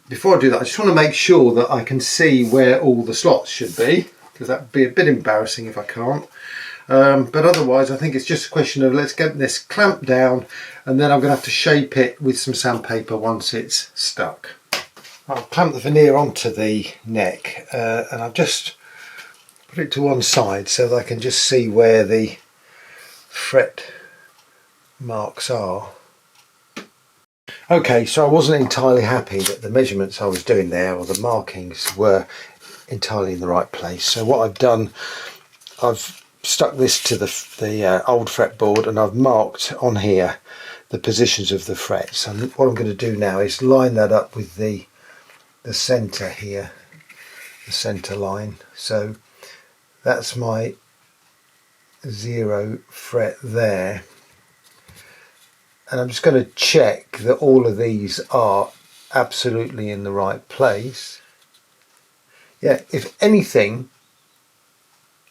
Before I do that, I just want to make sure that I can see where all the slots should be, because that would be a bit embarrassing if I can't. But otherwise I think it's just a question of let's get this clamped down, and then I'm going to have to shape it with some sandpaper once it's stuck. I'll clamp the veneer onto the neck, and I've just put it to one side so that I can just see where the fret marks are. Okay, so I wasn't entirely happy that the measurements I was doing there, or the markings, were entirely in the right place. So what I've done, I've stuck this to the old fretboard, and I've marked on here the positions of the frets. And what I'm going to do now is line that up with the centre here, the centre line. So that's my 0 fret there. And I'm just going to check that all of these are absolutely in the right place. Yeah, if anything,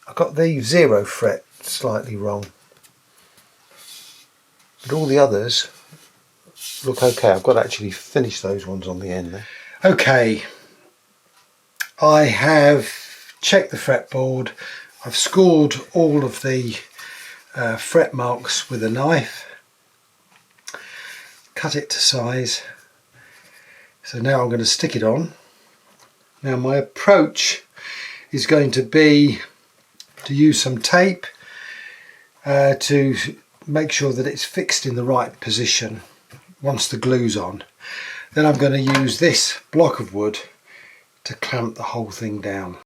I got the 0 fret slightly wrong, but all the others look okay. I've got to actually finish those ones on the end there. Okay, I have checked the fretboard. I've scored all of the fret marks with a knife, cut it to size. So now I'm going to stick it on. Now my approach is going to be to use some tape to make sure that it's fixed in the right position once the glue's on. Then I'm going to use this block of wood to clamp the whole thing down.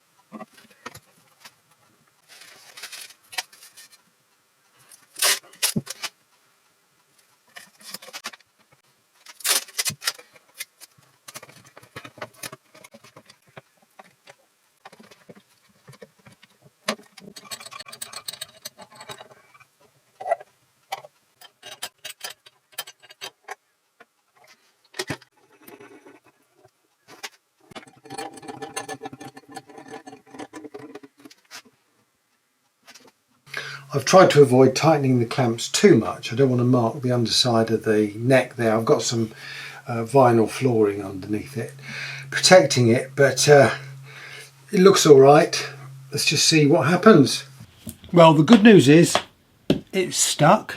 I've tried to avoid tightening the clamps too much. I don't want to mark the underside of the neck there. I've got some vinyl flooring underneath it, protecting it, but it looks all right. Let's just see what happens. Well, the good news is it's stuck,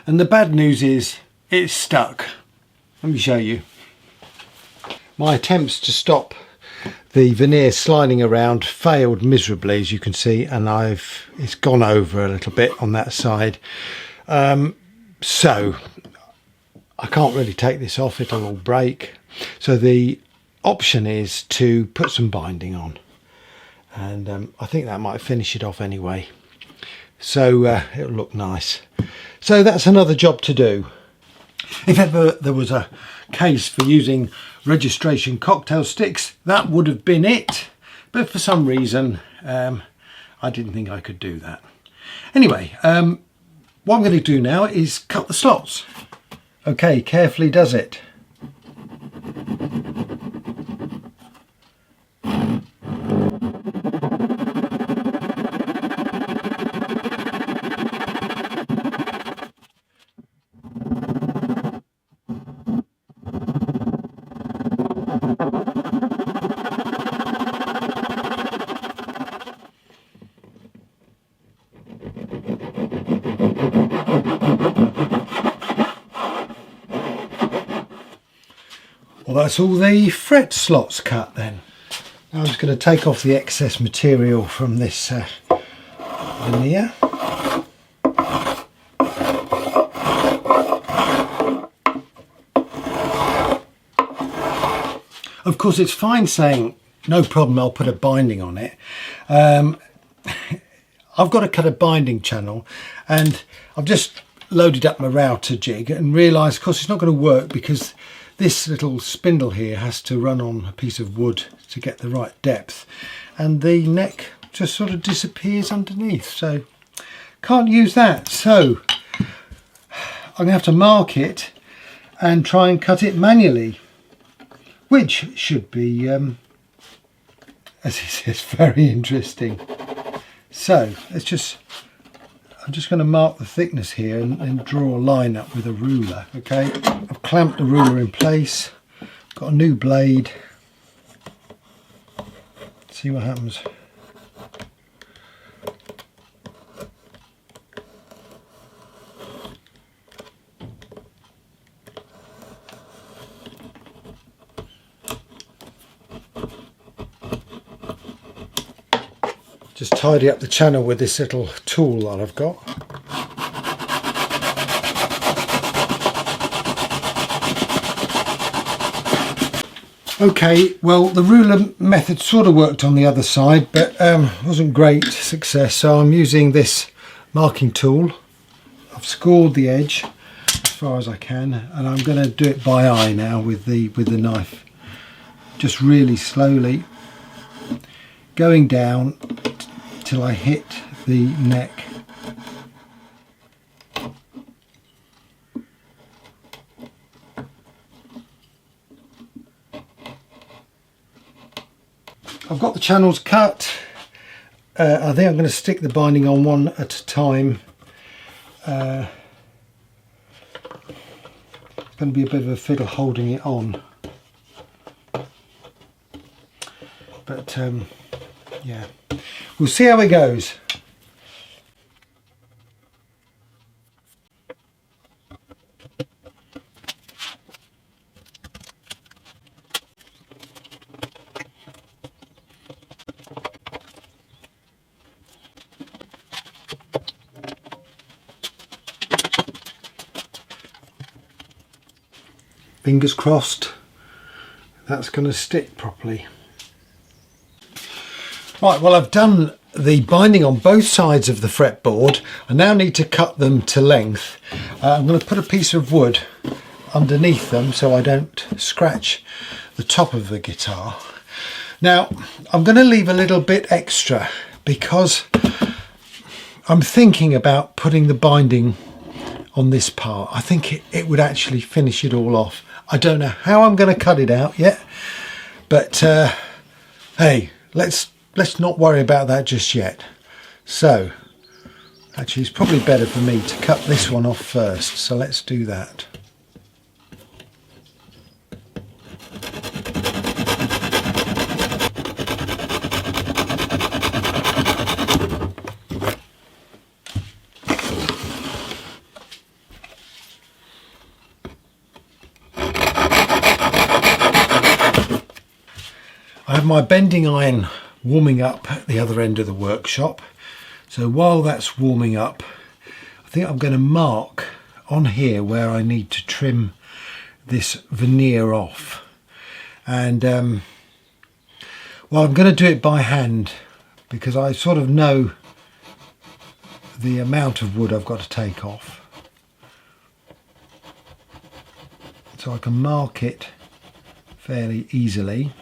and the bad news is it's stuck. Let me show you. My attempts to stop the veneer sliding around failed miserably, as you can see, and it's gone over a little bit on that side. So I can't really take this off, it'll all break. So the option is to put some binding on, and I think that might finish it off anyway. So it'll look nice. So that's another job to do. If ever there was a case for using registration cocktail sticks, that would have been it, but for some reason I didn't think I could do that. Anyway, what I'm going to do now is cut the slots. Okay, carefully does it. Well, that's all the fret slots cut then. Now I'm just going to take off the excess material from this veneer. Of course, it's fine saying no problem, I'll put a binding on it. I've got to cut a binding channel, and I've just loaded up my router jig and realised, of course, it's not going to work because this little spindle here has to run on a piece of wood to get the right depth, and the neck just sort of disappears underneath, so can't use that. So I'm going to have to mark it and try and cut it manually, which should be, as it says, very interesting. So I'm just going to mark the thickness here and draw a line up with a ruler. Okay, I've clamped the ruler in place, got a new blade. See what happens. Just tidy up the channel with this little tool that I've got. Okay, well, the ruler method sort of worked on the other side, but wasn't great success, so I'm using this marking tool. I've scored the edge as far as I can, and I'm going to do it by eye now with the knife. Just really slowly going down till I hit the neck. I've got the channels cut. I think I'm going to stick the binding on one at a time. It's going to be a bit of a fiddle holding it on, but yeah, we'll see how it goes. Fingers crossed that's going to stick properly. Right, well, I've done the binding on both sides of the fretboard. I now need to cut them to length. I'm going to put a piece of wood underneath them so I don't scratch the top of the guitar. Now, I'm going to leave a little bit extra because I'm thinking about putting the binding on this part. I think it would actually finish it all off. I don't know how I'm going to cut it out yet, but hey, let's not worry about that just yet. So actually it's probably better for me to cut this one off first, so let's do that. I have my bending iron warming up at the other end of the workshop, so while that's warming up, I think I'm going to mark on here where I need to trim this veneer off. And well, I'm going to do it by hand because I sort of know the amount of wood I've got to take off, so I can mark it fairly easily.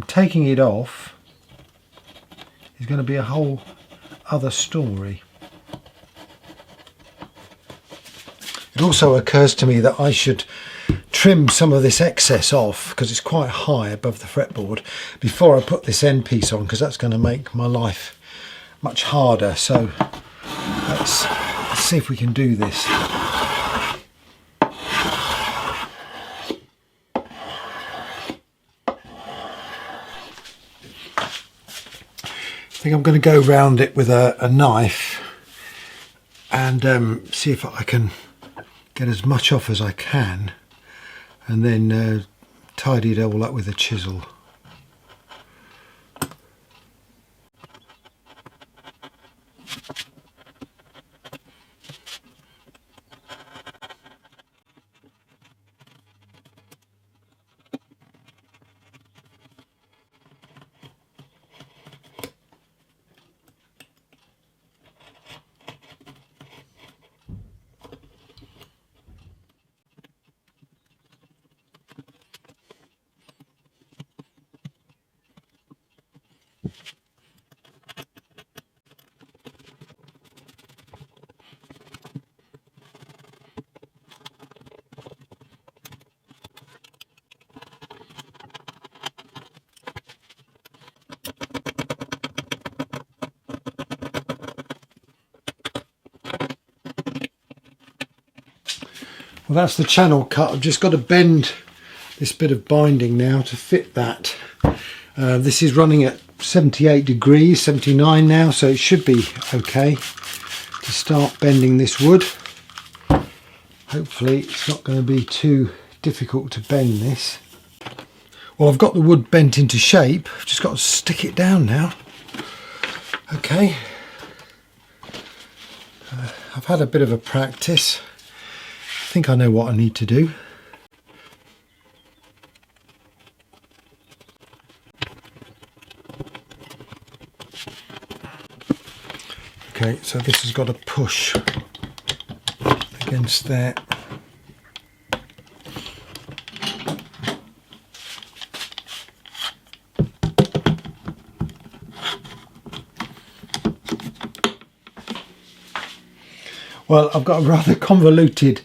Taking it off is going to be a whole other story. It also occurs to me that I should trim some of this excess off because it's quite high above the fretboard before I put this end piece on, because that's going to make my life much harder. So let's see if we can do this. I think I'm going to go round it with a knife and see if I can get as much off as I can, and then tidy it all up with a chisel. Well, that's the channel cut. I've just got to bend this bit of binding now to fit that. This is running at 78 degrees, 79 now, so it should be okay to start bending this wood. Hopefully it's not going to be too difficult to bend this. Well, I've got the wood bent into shape. I've just got to stick it down now. Okay. I've had a bit of a practice. I think I know what I need to do. Okay, so this has got to push against there. Well, I've got a rather convoluted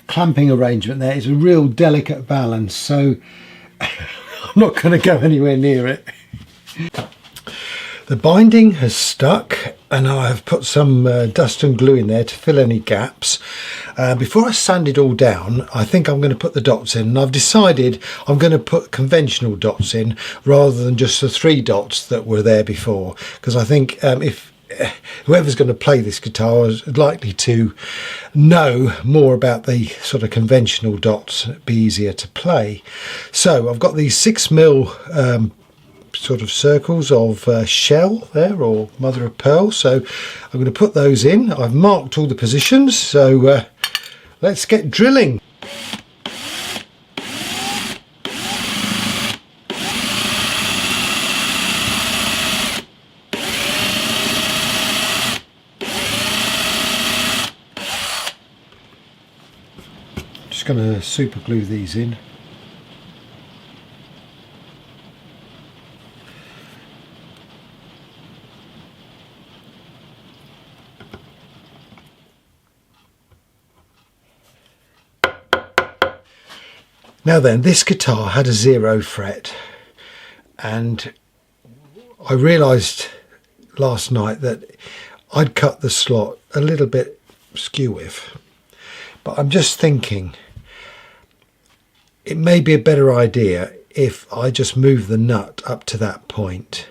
clamping arrangement there. It's a real delicate balance, so I'm not going to go anywhere near it. The binding has stuck, and I've put some dust and glue in there to fill any gaps. Before I sand it all down, I think I'm going to put the dots in, and I've decided I'm going to put conventional dots in rather than just the 3 dots that were there before, because I think if whoever's going to play this guitar is likely to know more about the sort of conventional dots. It'd be easier to play. So I've got these 6mm sort of circles of shell there, or mother of pearl, so I'm going to put those in. I've marked all the positions, so let's get drilling. Just going to super glue these in. Now then, this guitar had a 0 fret, and I realised last night that I'd cut the slot a little bit skew with, but I'm just thinking it may be a better idea if I just move the nut up to that point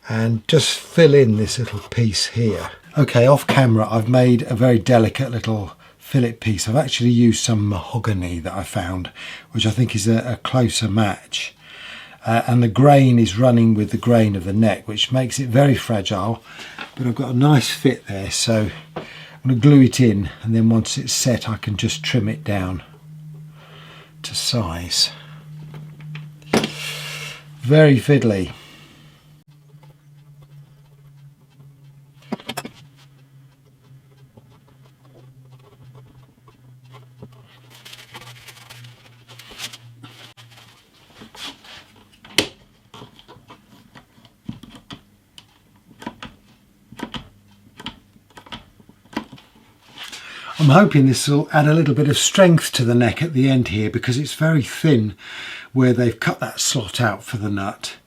and just fill in this little piece here. Okay, off camera I've made a very delicate little fillet piece. I've actually used some mahogany that I found, which I think is a closer match, and the grain is running with the grain of the neck, which makes it very fragile, but I've got a nice fit there, so I'm going to glue it in, and then once it's set I can just trim it down to size. Very fiddly. I'm hoping this will add a little bit of strength to the neck at the end here, because it's very thin where they've cut that slot out for the nut.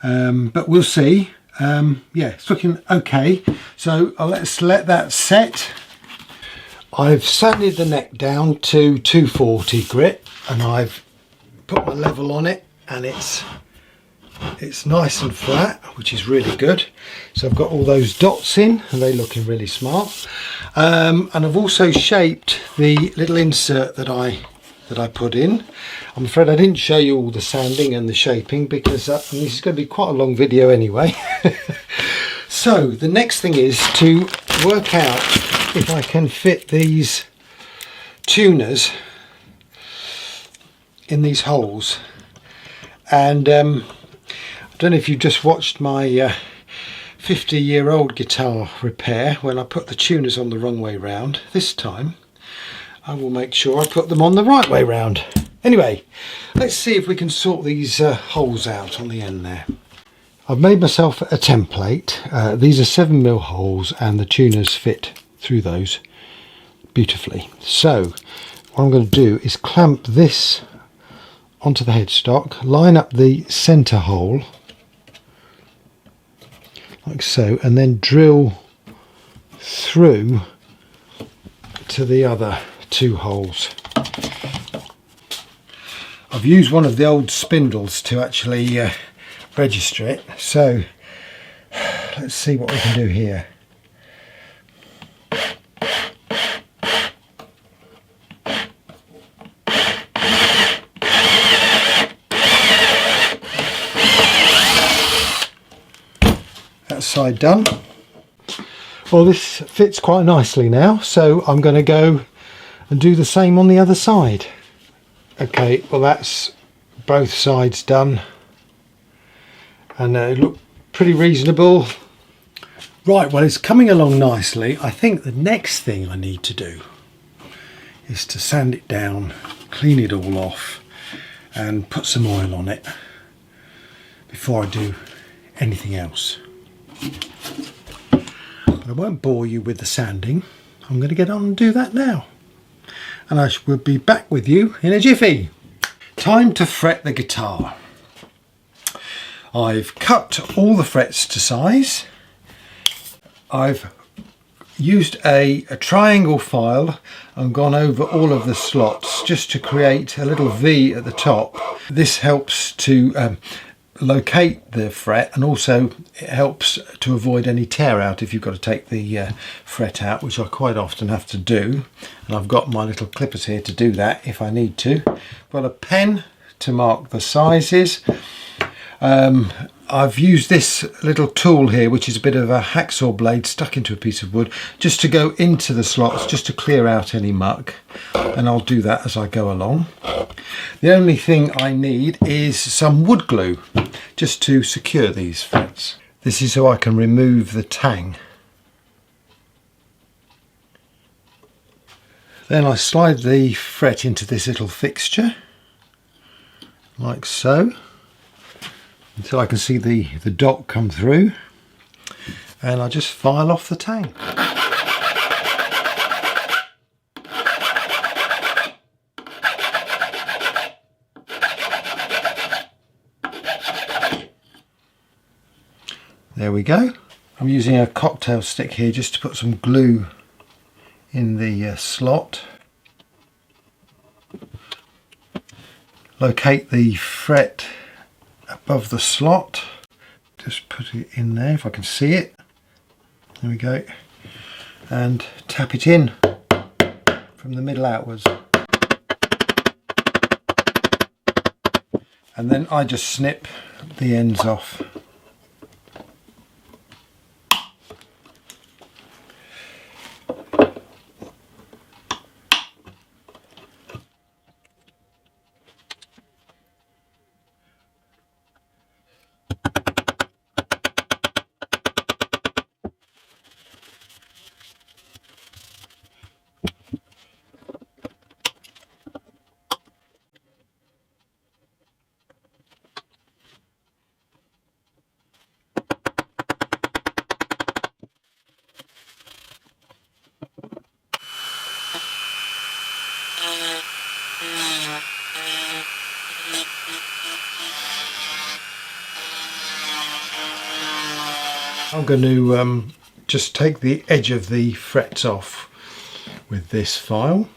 But we'll see. Yeah, it's looking okay. So let's let that set. I've sanded the neck down to 240 grit, and I've put my level on it, and it's nice and flat, which is really good. So I've got all those dots in, and they're looking really smart. And I've also shaped the little insert that I put in. I'm afraid I didn't show you all the sanding and the shaping, because this is going to be quite a long video anyway. So the next thing is to work out if I can fit these tuners in these holes. And I don't know if you just watched my 50-year-old guitar repair when I put the tuners on the wrong way round. This time I will make sure I put them on the right way round. Anyway, let's see if we can sort these holes out on the end there. I've made myself a template. These are 7mm holes, and the tuners fit through those beautifully. So what I'm going to do is clamp this onto the headstock, line up the centre hole like so, and then drill through to the other 2 holes. I've used one of the old spindles to actually register it. So let's see what we can do here. That side done. Well, this fits quite nicely now, so I'm going to go and do the same on the other side. Okay, well that's both sides done, and they look pretty reasonable. Right, well it's coming along nicely. I think the next thing I need to do is to sand it down, clean it all off and put some oil on it before I do anything else. But I won't bore you with the sanding. I'm going to get on and do that now. And I will be back with you in a jiffy. Time to fret the guitar. I've cut all the frets to size. I've used a triangle file and gone over all of the slots just to create a little V at the top. This helps to locate the fret, and also it helps to avoid any tear out if you've got to take the fret out, which I quite often have to do, and I've got my little clippers here to do that if I need to. Got a pen to mark the sizes. I've used this little tool here, which is a bit of a hacksaw blade stuck into a piece of wood, just to go into the slots, just to clear out any muck, and I'll do that as I go along. The only thing I need is some wood glue, just to secure these frets. This is so I can remove the tang. Then I slide the fret into this little fixture, like so, until I can see the dot come through, and I just file off the tang. There we go. I'm using a cocktail stick here just to put some glue in the slot. Locate the fret above the slot. Just put it in there if I can see it. There we go. And tap it in from the middle outwards. And then I just snip the ends off. I'm going to just take the edge of the frets off with this file.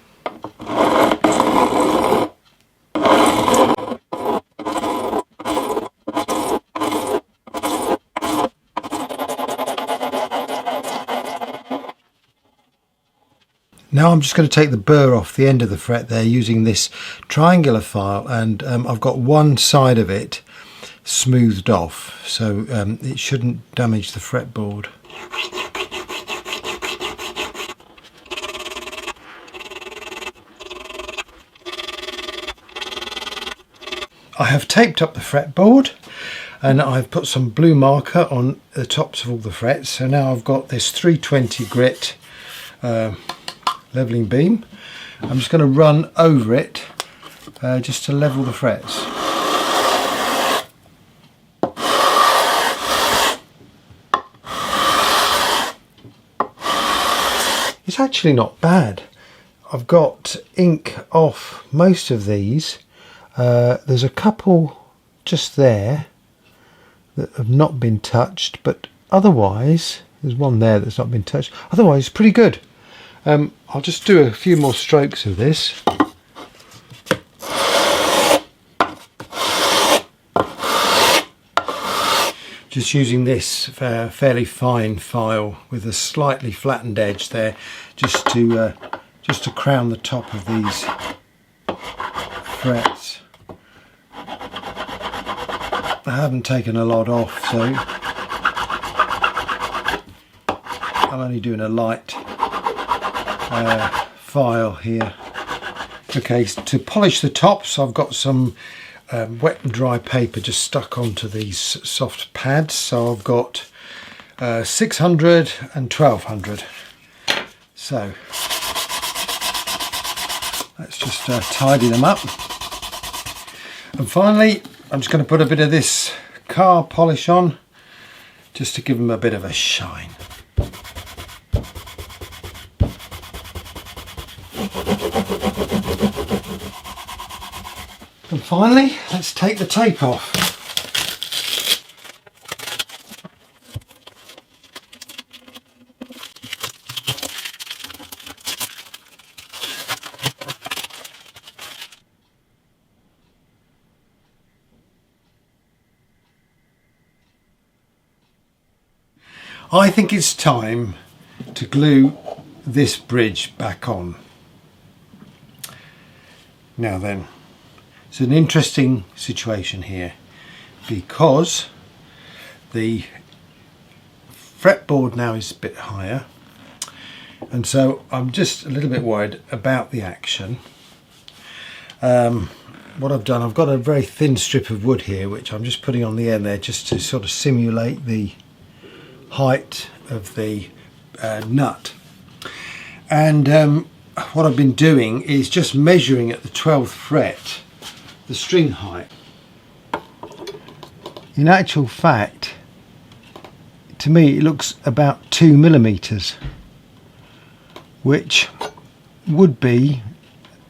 Now I'm just going to take the burr off the end of the fret there using this triangular file, and I've got one side of it smoothed off, so it shouldn't damage the fretboard. I have taped up the fretboard, and I've put some blue marker on the tops of all the frets. So now I've got this 320 grit leveling beam. I'm just going to run over it just to level the frets. It's actually not bad. I've got ink off most of these. There's a couple just there that have not been touched, but otherwise there's one there that's not been touched. Otherwise pretty good. I'll just do a few more strokes of this. just using this fairly fine file with a slightly flattened edge there, just to crown the top of these frets. I haven't taken a lot off, so I'm only doing a light file here. Okay, to polish the tops, I've got some wet and dry paper just stuck onto these soft pads. So I've got 600 and 1200. So let's just tidy them up. And finally, I'm just going to put a bit of this car polish on, just to give them a bit of a shine. And finally, let's take the tape off. I think it's time to glue this bridge back on. Now then, it's an interesting situation here because the fretboard now is a bit higher, and so I'm just a little bit worried about the action. What I've done, I've got a very thin strip of wood here which I'm just putting on the end there just to sort of simulate the height of the nut. And what I've been doing is just measuring at the 12th fret the string height. In actual fact, to me it looks about 2 millimeters, which would be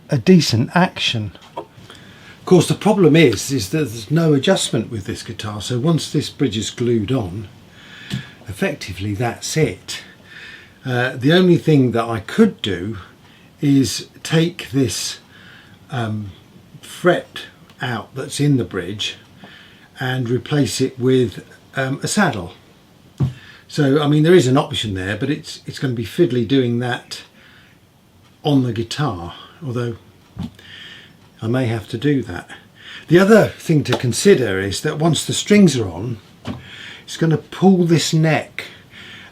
a decent action. Of course, the problem is that there's no adjustment with this guitar, so once this bridge is glued on, effectively that's it. The only thing that I could do is take this fret out that's in the bridge and replace it with a saddle. So I mean, there is an option there, but it's going to be fiddly doing that on the guitar, although I may have to do that. The other thing to consider is that once the strings are on, it's going to pull this neck.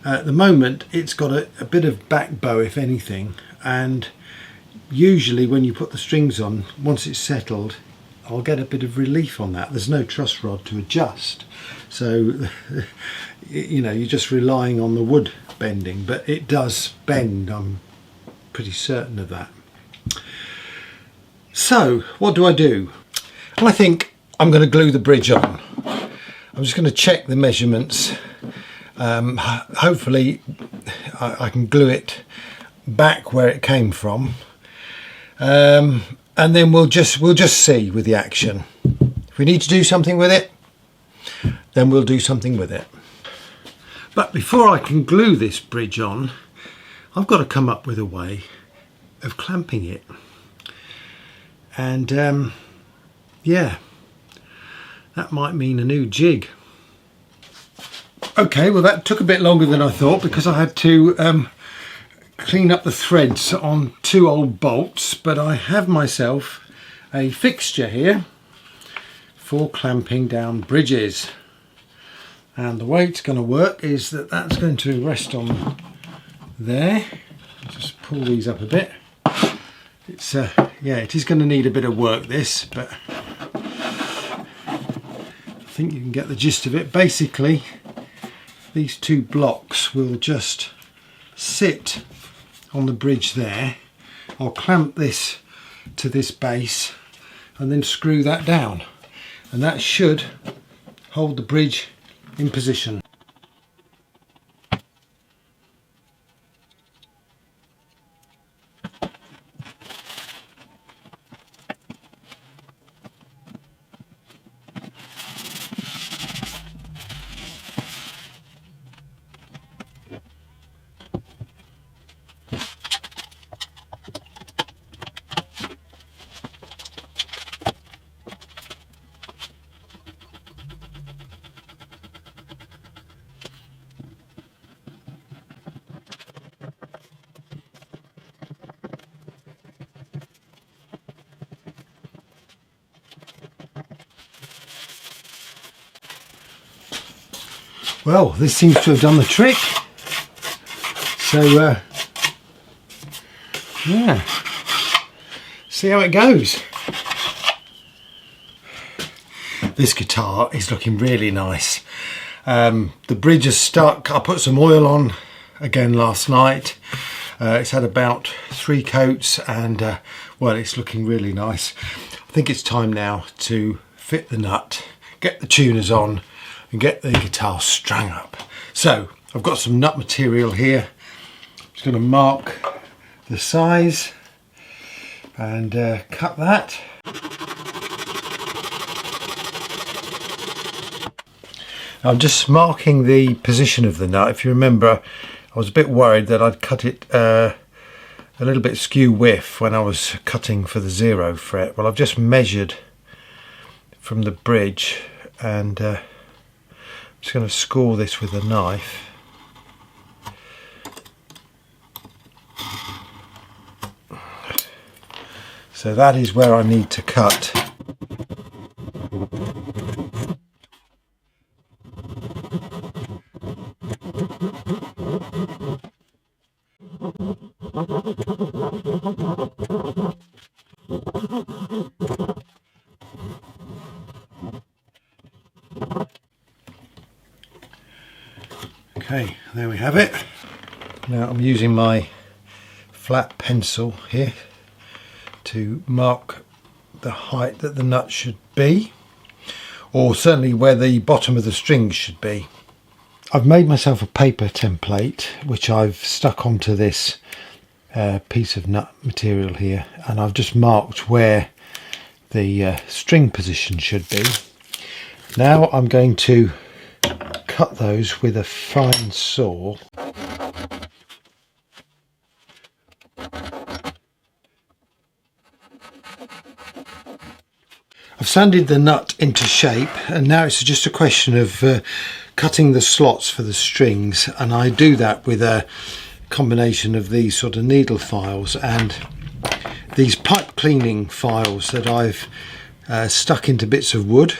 At the moment it's got a bit of back bow, if anything, and usually when you put the strings on, once it's settled, I'll get a bit of relief on that. There's no truss rod to adjust, so you know, you're just relying on the wood bending, but it does bend, I'm pretty certain of that. So what do I do? Well, I think I'm going to glue the bridge on. I'm just going to check the measurements. Hopefully I can glue it back where it came from, and then we'll just see with the action. If we need to do something with it, then we'll do something with it. But before I can glue this bridge on, I've got to come up with a way of clamping it. And yeah, that might mean a new jig. Okay, well that took a bit longer than I thought because I had to clean up the threads on 2 old bolts, but I have myself a fixture here for clamping down bridges. And the way it's going to work is that that's going to rest on there. Just pull these up a bit. It's yeah, it is going to need a bit of work, this, but I think you can get the gist of it. Basically, these 2 blocks will just sit on the bridge there. I'll clamp this to this base and then screw that down, and that should hold the bridge in position. Well, this seems to have done the trick. So yeah, see how it goes. This guitar is looking really nice. The bridge is stuck. I put some oil on again last night. It's had about 3 coats and well, it's looking really nice. I think it's time now to fit the nut, get the tuners on and get the guitar strung up. So I've got some nut material here. I'm just going to mark the size and cut that. I'm just marking the position of the nut. If you remember, I was a bit worried that I'd cut it a little bit skew whiff when I was cutting for the 0 fret. Well, I've just measured from the bridge and I'm just going to score this with a knife. So that is where I need to cut. Okay, there we have it. Now I'm using my flat pencil here to mark the height that the nut should be, or certainly where the bottom of the strings should be. I've made myself a paper template which I've stuck onto this piece of nut material here, and I've just marked where the string position should be. Now I'm going to cut those with a fine saw. I've sanded the nut into shape and now it's just a question of cutting the slots for the strings, and I do that with a combination of these sort of needle files and these pipe cleaning files that I've stuck into bits of wood.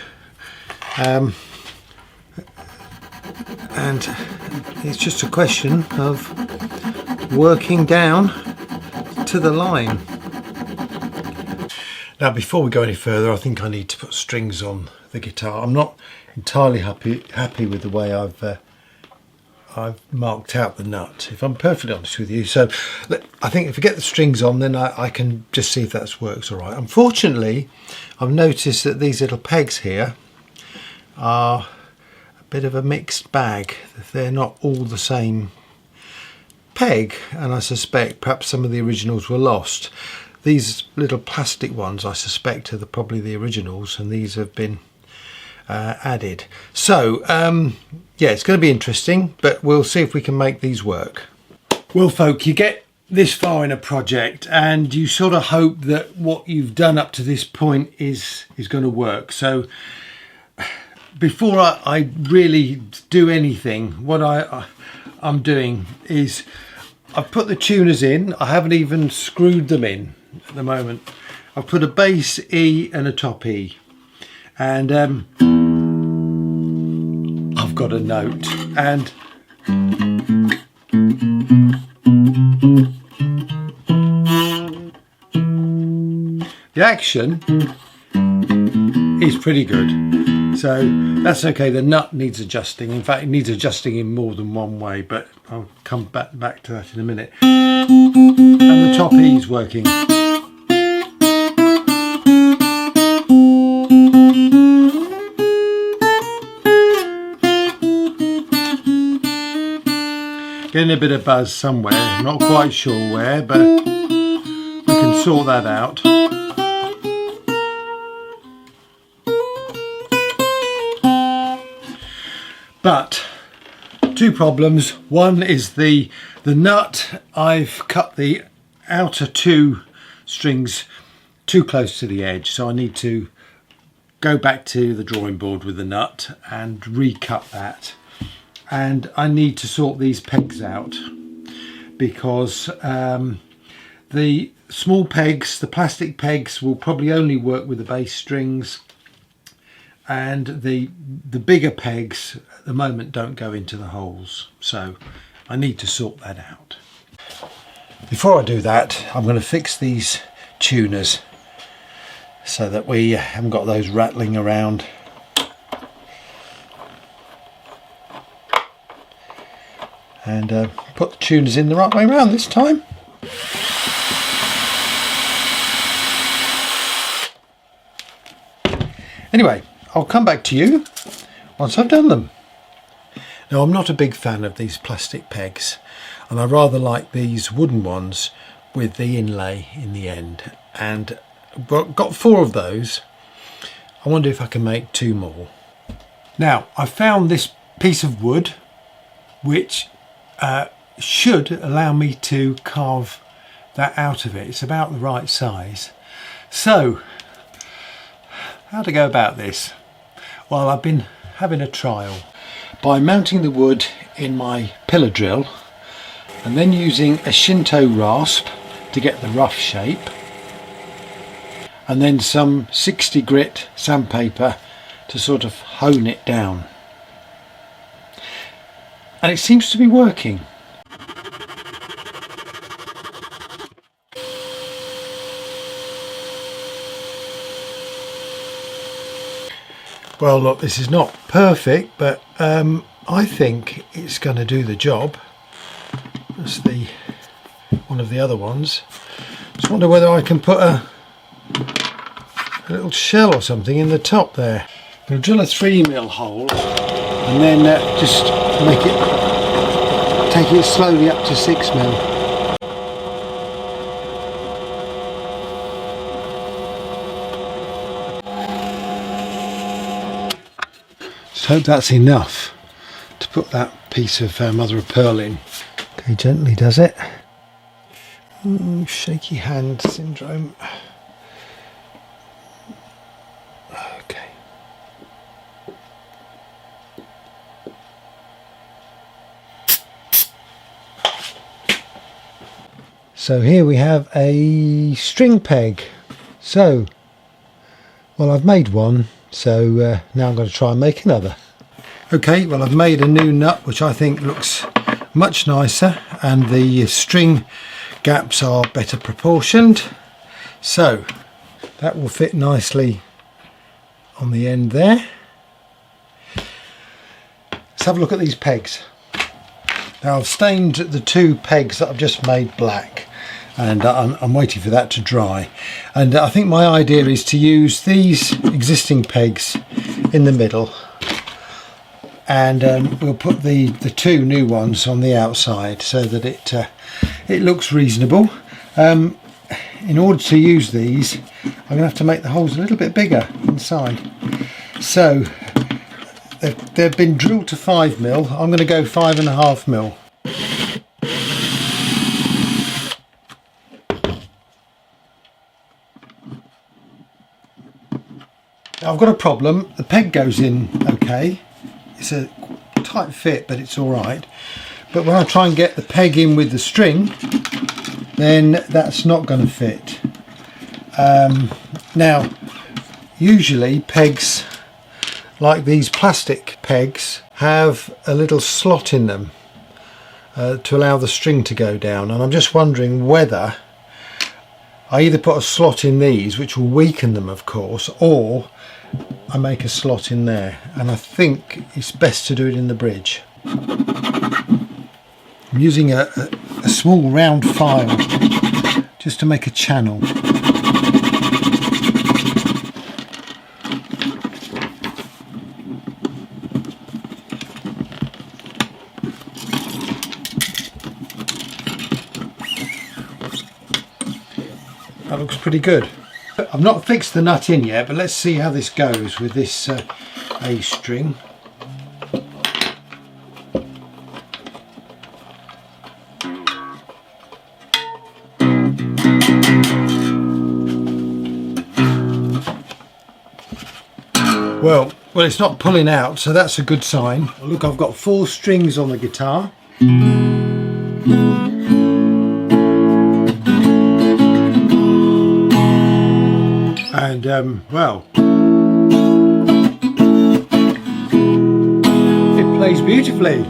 And it's just a question of working down to the line. Now before we go any further, I think I need to put strings on the guitar. I'm not entirely happy with the way I've marked out the nut, if I'm perfectly honest with you. So I think if I get the strings on, then I can just see if that works all right. Unfortunately, I've noticed that these little pegs here are a bit of a mixed bag. They're not all the same peg, and I suspect perhaps some of the originals were lost. These little plastic ones I suspect are probably the originals, and these have been added. So yeah, it's going to be interesting, but we'll see if we can make these work. Well folk, you get this far in a project and you sort of hope that what you've done up to this point is going to work. So before I really do anything, what I'm doing is I've put the tuners in. I haven't even screwed them in at the moment. I've put a bass E and a top E, and I've got a note, and the action is pretty good, so that's okay. The nut needs adjusting. In fact, it needs adjusting in more than one way, but I'll come back to that in a minute. And the top E is working. Getting a bit of buzz somewhere, I'm not quite sure where, but we can sort that out. But two problems. One is the nut. I've cut the outer 2 strings too close to the edge, so I need to go back to the drawing board with the nut and recut that. And I need to sort these pegs out, because the small pegs, the plastic pegs, will probably only work with the bass strings, and the bigger pegs at the moment don't go into the holes, so I need to sort that out. Before I do that, I'm going to fix these tuners so that we haven't got those rattling around. And put the tuners in the right way around this time. Anyway, I'll come back to you once I've done them. Now, I'm not a big fan of these plastic pegs, and I rather like these wooden ones with the inlay in the end. And I've got 4 of those. I wonder if I can make 2 more. Now, I found this piece of wood which should allow me to carve that out of it. It's about the right size. So, how to go about this? Well, I've been having a trial by mounting the wood in my pillar drill and then using a Shinto rasp to get the rough shape, and then some 60 grit sandpaper to sort of hone it down. And it seems to be working. Well, look, this is not perfect, but I think it's going to do the job. That's one of the other ones. Just wonder whether I can put a little shell or something in the top there. I'm going to drill a 3mm hole and then just take it slowly up to 6mm. Hope that's enough to put that piece of mother of pearl in. Okay, gently does it. Shaky hand syndrome. Okay. So here we have a string peg. So, well, I've made one. So now I'm going to try and make another. Okay, well, I've made a new nut which I think looks much nicer, and the string gaps are better proportioned, so that will fit nicely on the end there. Let's have a look at these pegs. Now, I've stained the 2 pegs that I've just made black, and I'm waiting for that to dry, and I think my idea is to use these existing pegs in the middle, and we'll put the 2 new ones on the outside so that it looks reasonable. In order to use these, I'm going to have to make the holes a little bit bigger inside. So they've been drilled to 5mm. I'm going to go 5.5mm. I've got a problem. The peg goes in okay. It's a tight fit, but it's all right. But when I try and get the peg in with the string, then that's not going to fit. Now, usually pegs like these plastic pegs have a little slot in them to allow the string to go down, and I'm just wondering whether I either put a slot in these, which will weaken them of course, or I make a slot in there, and I think it's best to do it in the bridge. I'm using a small round file just to make a channel. That looks pretty good. I've not fixed the nut in yet, but let's see how this goes with this A string. Well, it's not pulling out, so that's a good sign. Look, I've got 4 strings on the guitar. And well, plays beautifully.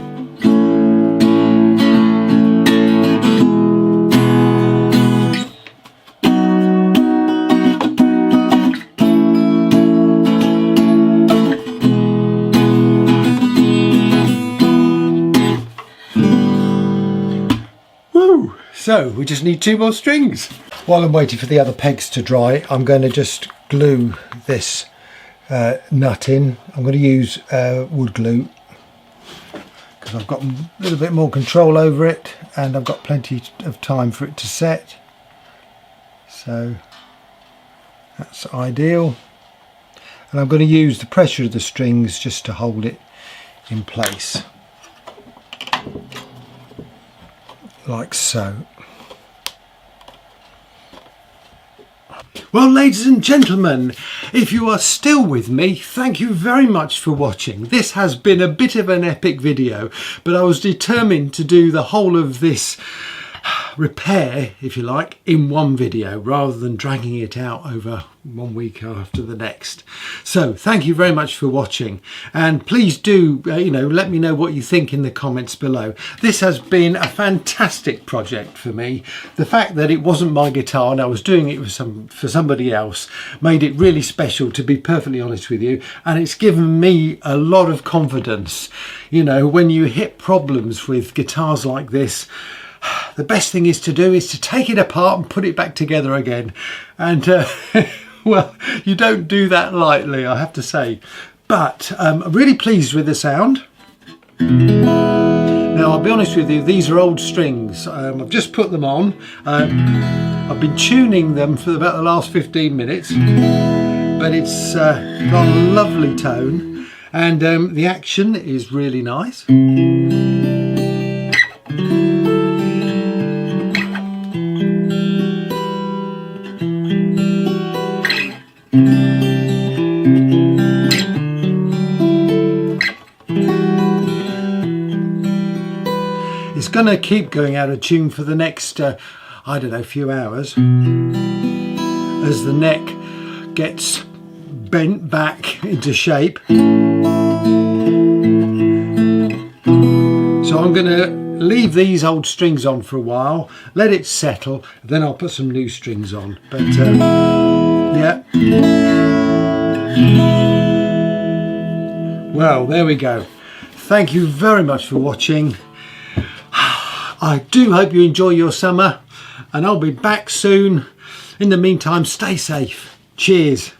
Woo! So we just need 2 more strings. While I'm waiting for the other pegs to dry, I'm going to just glue this nut in. I'm going to use wood glue because I've got a little bit more control over it and I've got plenty of time for it to set. So that's ideal. And I'm going to use the pressure of the strings just to hold it in place. Like so. Well, ladies and gentlemen, if you are still with me, thank you very much for watching. This has been a bit of an epic video, but I was determined to do the whole of this repair, if you like, in one video rather than dragging it out over 1 week after the next. So thank you very much for watching, and please do let me know what you think in the comments below. This has been a fantastic project for me. The fact that it wasn't my guitar and I was doing it for somebody else made it really special, to be perfectly honest with you, and it's given me a lot of confidence. You know, when you hit problems with guitars like this, the best thing is to take it apart and put it back together again. And well, you don't do that lightly, I have to say. But I'm really pleased with the sound. Now, I'll be honest with you, these are old strings. I've just put them on. I've been tuning them for about the last 15 minutes, but it's got a lovely tone, and the action is really nice. It's going to keep going out of tune for the next, I don't know, few hours, as the neck gets bent back into shape. So I'm going to leave these old strings on for a while, let it settle, then I'll put some new strings on. But yeah. Well, there we go. Thank you very much for watching. I do hope you enjoy your summer, and I'll be back soon. In the meantime, stay safe. Cheers.